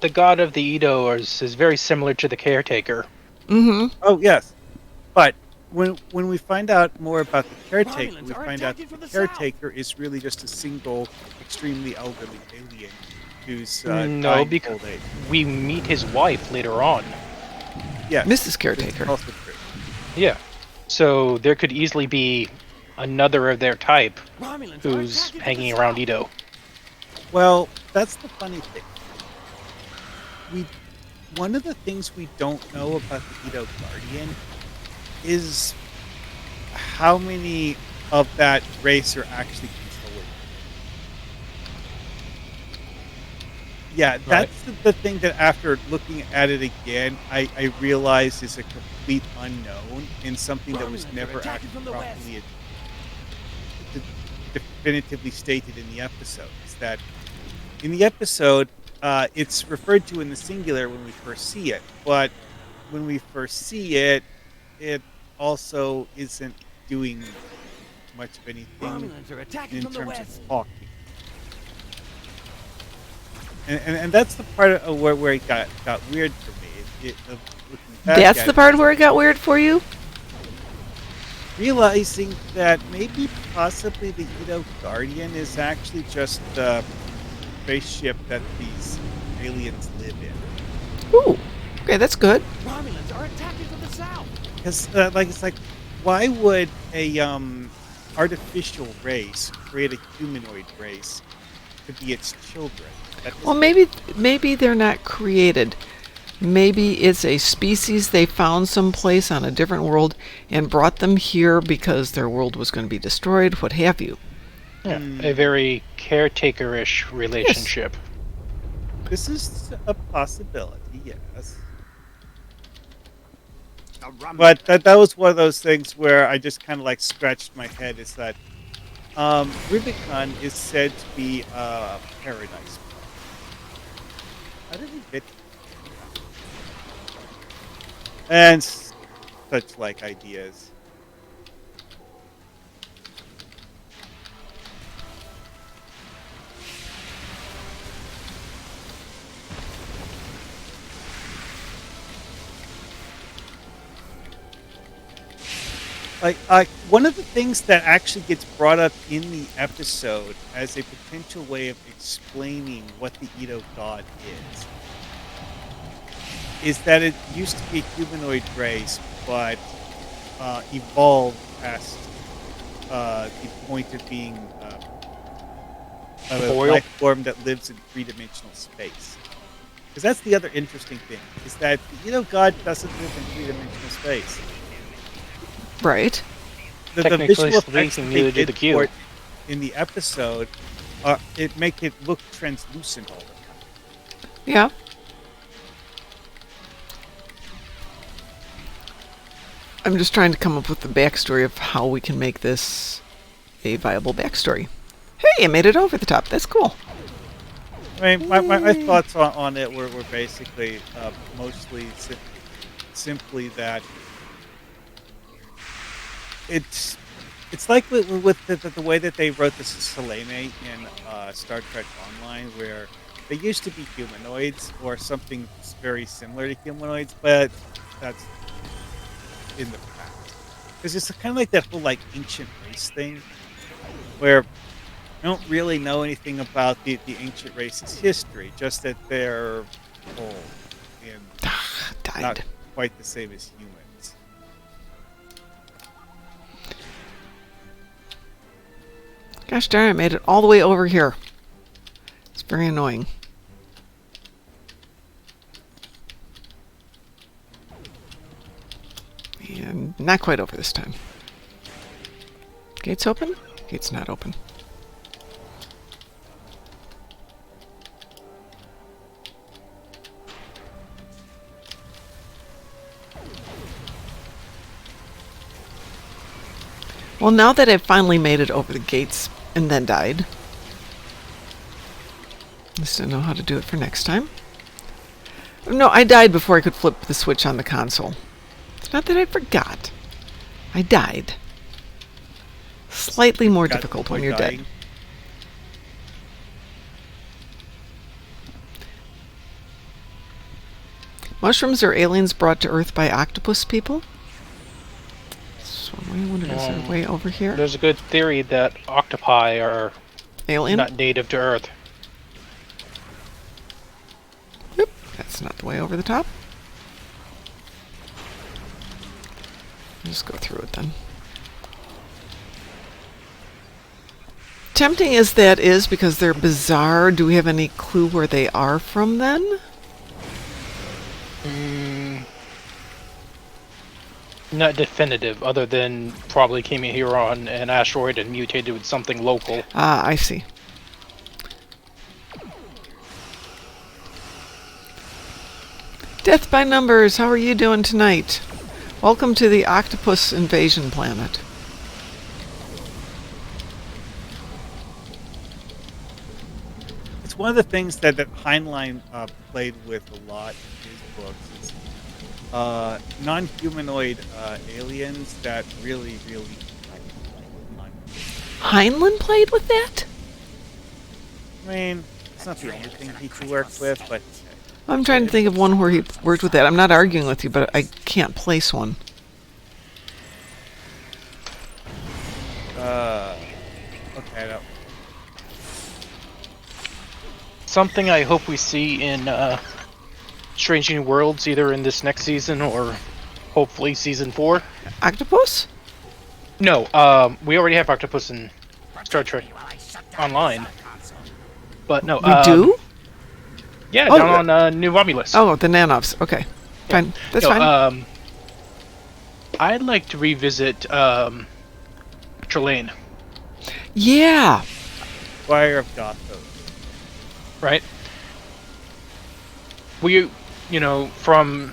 The god of the Edo is very similar to the caretaker. Mm-hmm. Oh, yes. But when we find out more about the caretaker, we find out that the caretaker is really just a single, extremely elderly alien who's no, because we meet his wife later on. Yeah, Mrs. Caretaker. Also true. Yeah, so there could easily be another of their type who's hanging around Edo. Well, that's the funny thing. One of the things we don't know about the Edo Guardian is how many of that race are actually controlling. Yeah, that's the thing that after looking at it again, I realized is a complete unknown and something that was never actually properly definitively stated in the episode. Is that in the episode, it's referred to in the singular when we first see it, but when we first see it, it also isn't doing much of anything in terms of talking. And that's the part of where it got weird for me. That's the part where it got weird for you? Realizing that maybe possibly the Edo Guardian is actually just the spaceship that these aliens live in. Ooh, okay, that's good. Romulans are attacking from the south. Because, it's like, why would a artificial race create a humanoid race to be its children? Well, maybe they're not created. Maybe it's a species they found someplace on a different world and brought them here because their world was going to be destroyed, what have you. Yeah, a very caretaker-ish relationship. Yes. This is a possibility, yes. But that was one of those things where I just kind of like scratched my head. Is that Rubicon is said to be a paradise. How did he get? And such like ideas. Like one of the things that actually gets brought up in the episode as a potential way of explaining what the Edo God is that it used to be a humanoid race, but evolved past the point of being a life form that lives in three-dimensional space. Because that's the other interesting thing, is that the Edo God doesn't live in three-dimensional space. Right. The visual effects they did for it in the episode, it make it look translucent all the time. Yeah. I'm just trying to come up with the backstory of how we can make this a viable backstory. Hey, I made it over the top. That's cool. I mean, my thoughts on it were basically mostly simply that it's like with the way that they wrote this Selene in Star Trek Online, where they used to be humanoids or something very similar to humanoids, but that's in the past. Because it's kind of like that whole like ancient race thing, where I don't really know anything about the ancient race's history, just that they're old and not quite the same as humans. Gosh darn, I made it all the way over here. It's very annoying. And not quite over this time. Gates open? Gate's not open. Well, now that I've finally made it over the gates and then died, I still know how to do it for next time. No, I died before I could flip the switch on the console. It's not that I forgot. I died. Slightly more difficult when you're dead. Mushrooms are aliens brought to Earth by octopus people? So I wonder, is there a way over here? There's a good theory that octopi are alien, not native to Earth. Yep, that's not the way over the top. I'll just go through it then. Tempting as that is because they're bizarre, do we have any clue where they are from then? Not definitive, other than probably came here on an asteroid and mutated with something local. Ah, I see. Death by Numbers, how are you doing tonight? Welcome to the Octopus Invasion Planet. It's one of the things that Heinlein played with a lot in his books. Is non-humanoid aliens that really Heinlein played with that? I mean, it's not the only thing he worked with, but I'm trying to think of one where he worked with that. I'm not arguing with you, but I can't place one. Okay, no. Something I hope we see in Strange New Worlds, either in this next season or hopefully season 4. Octopus? No, we already have Octopus in Star Trek Online. But no, we do? Yeah, down on New Romulus. Oh, the Nanovs. Okay, fine. That's fine. I'd like to revisit Trelane. Yeah. Fire of Gotham. Right. You know, from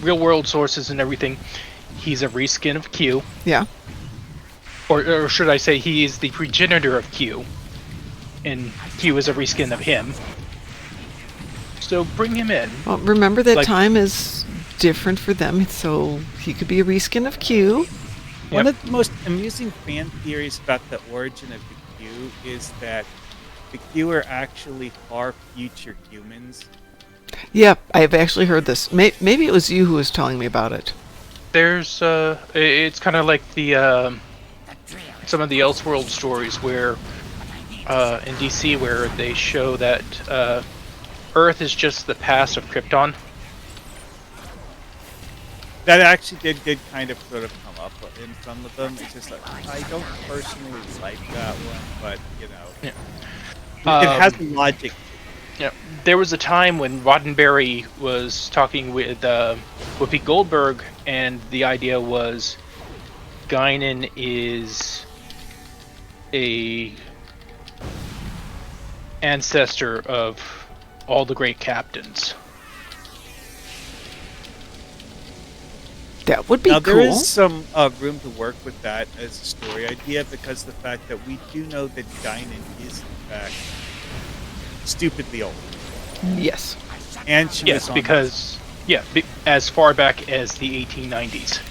real world sources and everything, he's a reskin of Q. Yeah. Or should I say he is the progenitor of Q. And Q is a reskin of him. So bring him in. Well, remember that time is different for them, so he could be a reskin of Q. One of the most amusing fan theories about the origin of the Q is that the Q are actually far future humans. Yep, I've actually heard this. Maybe it was you who was telling me about it. There's it's kind of like the some of the Elseworld stories where in DC where they show that Earth is just the past of Krypton. That actually did kind of sort of come up in some of them. It's just like, I don't personally like that one, but you know, it has logic. Yeah, there was a time when Roddenberry was talking with Whoopi Goldberg, and the idea was Guinan is a ancestor of all the great captains. That would be now, cool. there is some room to work with that as a story idea because the fact that we do know that Guinan is, in fact, stupidly old. Yes. And she Yes, was on because as far back as the 1890s.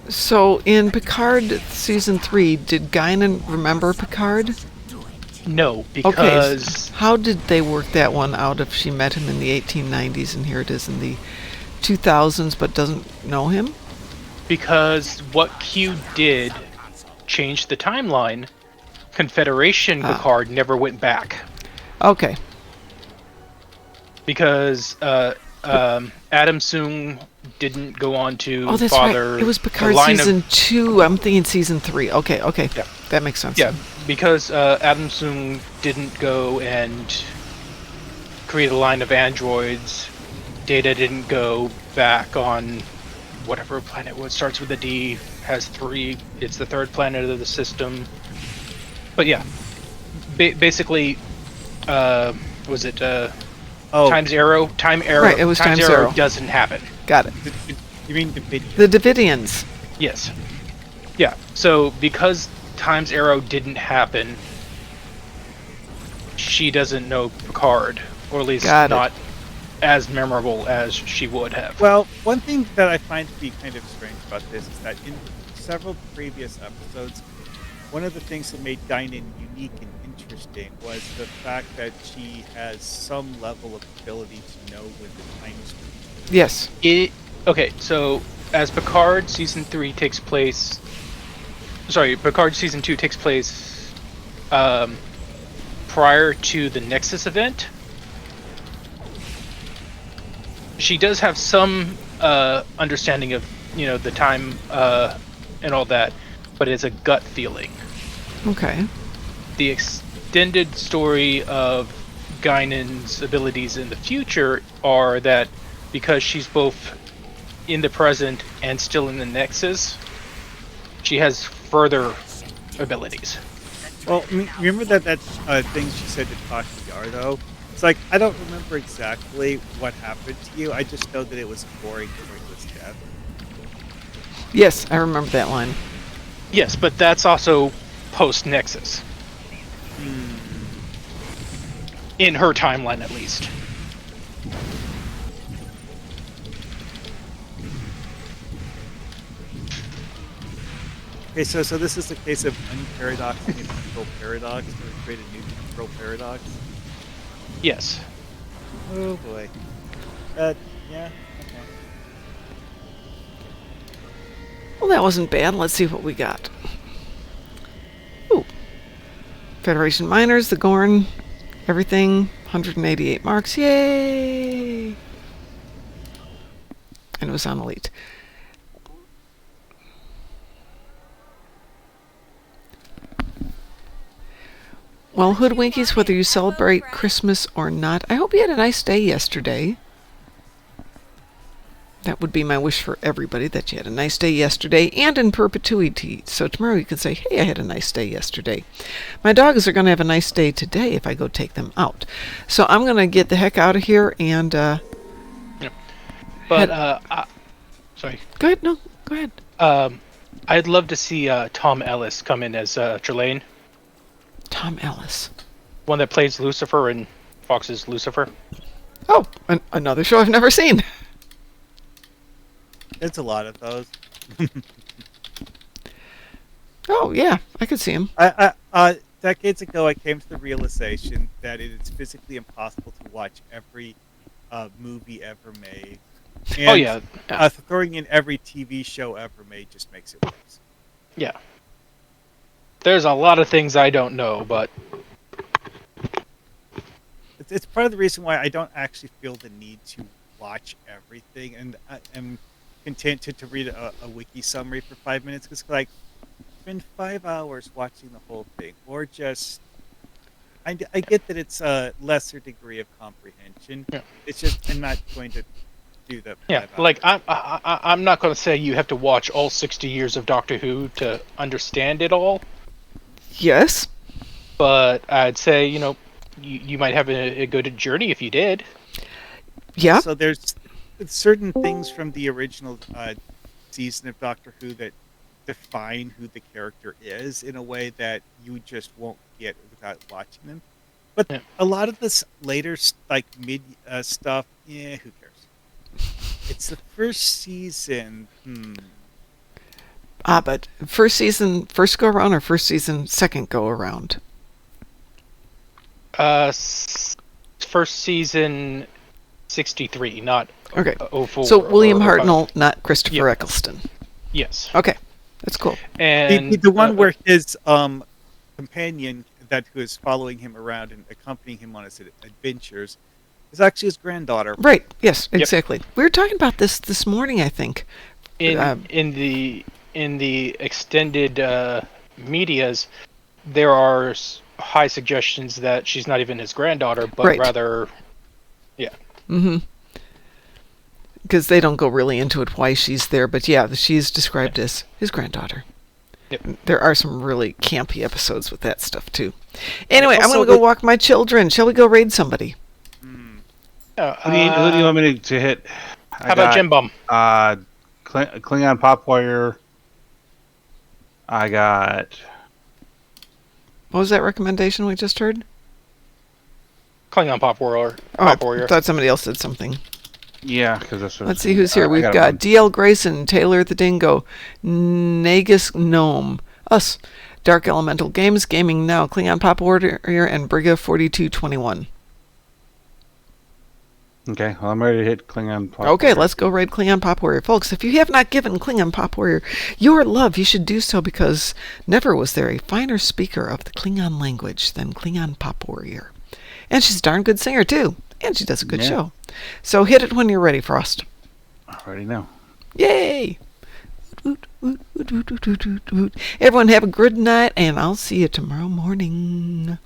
So in Picard season 3, did Guinan remember Picard? No, because how did they work that one out if she met him in the 1890s and here it is in the 2000s but doesn't know him? Because what Q did changed the timeline. Confederation Picard never went back. Okay. Because Adam Soong didn't go on to that's father. Right. It was Picard season 2. I'm thinking season 3. Okay. Yeah. That makes sense. Yeah, because Adam Soong didn't go and create a line of androids. Data didn't go back on whatever planet was starts with a D, has 3. It's the 3rd planet of the system. But yeah, basically, was it Time's Arrow? Time Arrow. Right, it was Time's Arrow. Doesn't happen. Got it. You mean Davidians? The Davidians. Yes. Yeah. So because Time's Arrow didn't happen, she doesn't know Picard, or at least not as memorable as she would have. Well, one thing that I find to be kind of strange about this is that in several previous episodes, one of the things that made Guinan unique and interesting was the fact that she has some level of ability to know when the time is reached. Yes. Okay, so as Picard season 3 takes place... Sorry, Picard season 2 takes place prior to the Nexus event. She does have some understanding of, the time and all that, but it's a gut feeling. Okay. The extended story of Guinan's abilities in the future are that because she's both in the present and still in the Nexus, she has further abilities. Well, remember that thing she said to Tasha Yar, though? It's like, I don't remember exactly what happened to you. I just know that it was boring pointless death. Yes, I remember that line. Yes, but that's also post-Nexus. In her timeline, at least. Okay, so this is the case of unparadoxing a temporal paradox, or create a new temporal paradox? Yes. Oh boy. Yeah, okay. Well, that wasn't bad. Let's see what we got. Ooh. Federation Miners, the Gorn, everything, 188 marks. Yay! And it was on Elite. Well, Hoodwinkies, whether you celebrate Christmas or not, I hope you had a nice day yesterday. That would be my wish for everybody, that you had a nice day yesterday and in perpetuity. So tomorrow you can say, hey, I had a nice day yesterday. My dogs are going to have a nice day today if I go take them out. So I'm going to get the heck out of here and... sorry. Go ahead. No, go ahead. I'd love to see Tom Ellis come in as Trelane. Tom Ellis. One that plays Lucifer in Fox's Lucifer. Oh, another show I've never seen. It's a lot of those. Oh, yeah, I could see him. Decades ago, I came to the realization that it is physically impossible to watch every movie ever made. And, throwing in every TV show ever made just makes it worse. Yeah. There's a lot of things I don't know, but... It's part of the reason why I don't actually feel the need to watch everything, and I am content to read a wiki summary for 5 minutes, because, like, spend 5 hours watching the whole thing, or just... I get that it's a lesser degree of comprehension. Yeah. It's just I'm not going to do that. Yeah, like I'm not going to say you have to watch all 60 years of Doctor Who to understand it all, Yes. but I'd say you might have a good journey if you did. Yeah. So there's certain things from the original season of Doctor Who that define who the character is in a way that you just won't get without watching them. But a lot of this later, like mid stuff, who cares? It's the first season. But first season, first go around, or first season, second go around? First season, 63, not Okay. 04. So William or Hartnell, not Christopher Yeah. Eccleston. Yes. Okay, that's cool. And the one where his companion who is following him around and accompanying him on his adventures is actually his granddaughter. Right. Yes. Exactly. We were talking about this morning, I think. In the extended medias, there are high suggestions that she's not even his granddaughter, but rather, yeah. Mm-hmm. Because they don't go really into it why she's there, but yeah, she's described as his granddaughter. Yep. There are some really campy episodes with that stuff too. Anyway, I'm going to go walk my children. Shall we go raid somebody? Who do you want me to hit? How about Jim Bum? Klingon Pop Warrior. I got. What was that recommendation we just heard? Klingon Pop Warrior. I thought somebody else said something. Yeah, because that's what. Let's see who's here. We've got DL Grayson, Taylor the Dingo, Nagus Gnome, us, Dark Elemental Games, Gaming Now, Klingon Pop Warrior, and Briga 4221. Okay, well, I'm ready to hit Klingon Pop Okay, Warrior. let's go raid Klingon Pop Warrior. Folks, if you have not given Klingon Pop Warrior your love, you should do so, because never was there a finer speaker of the Klingon language than Klingon Pop Warrior. And she's a darn good singer, too. And she does a good show. So hit it when you're ready, Frost. Ready now. Yay! Everyone have a good night, and I'll see you tomorrow morning.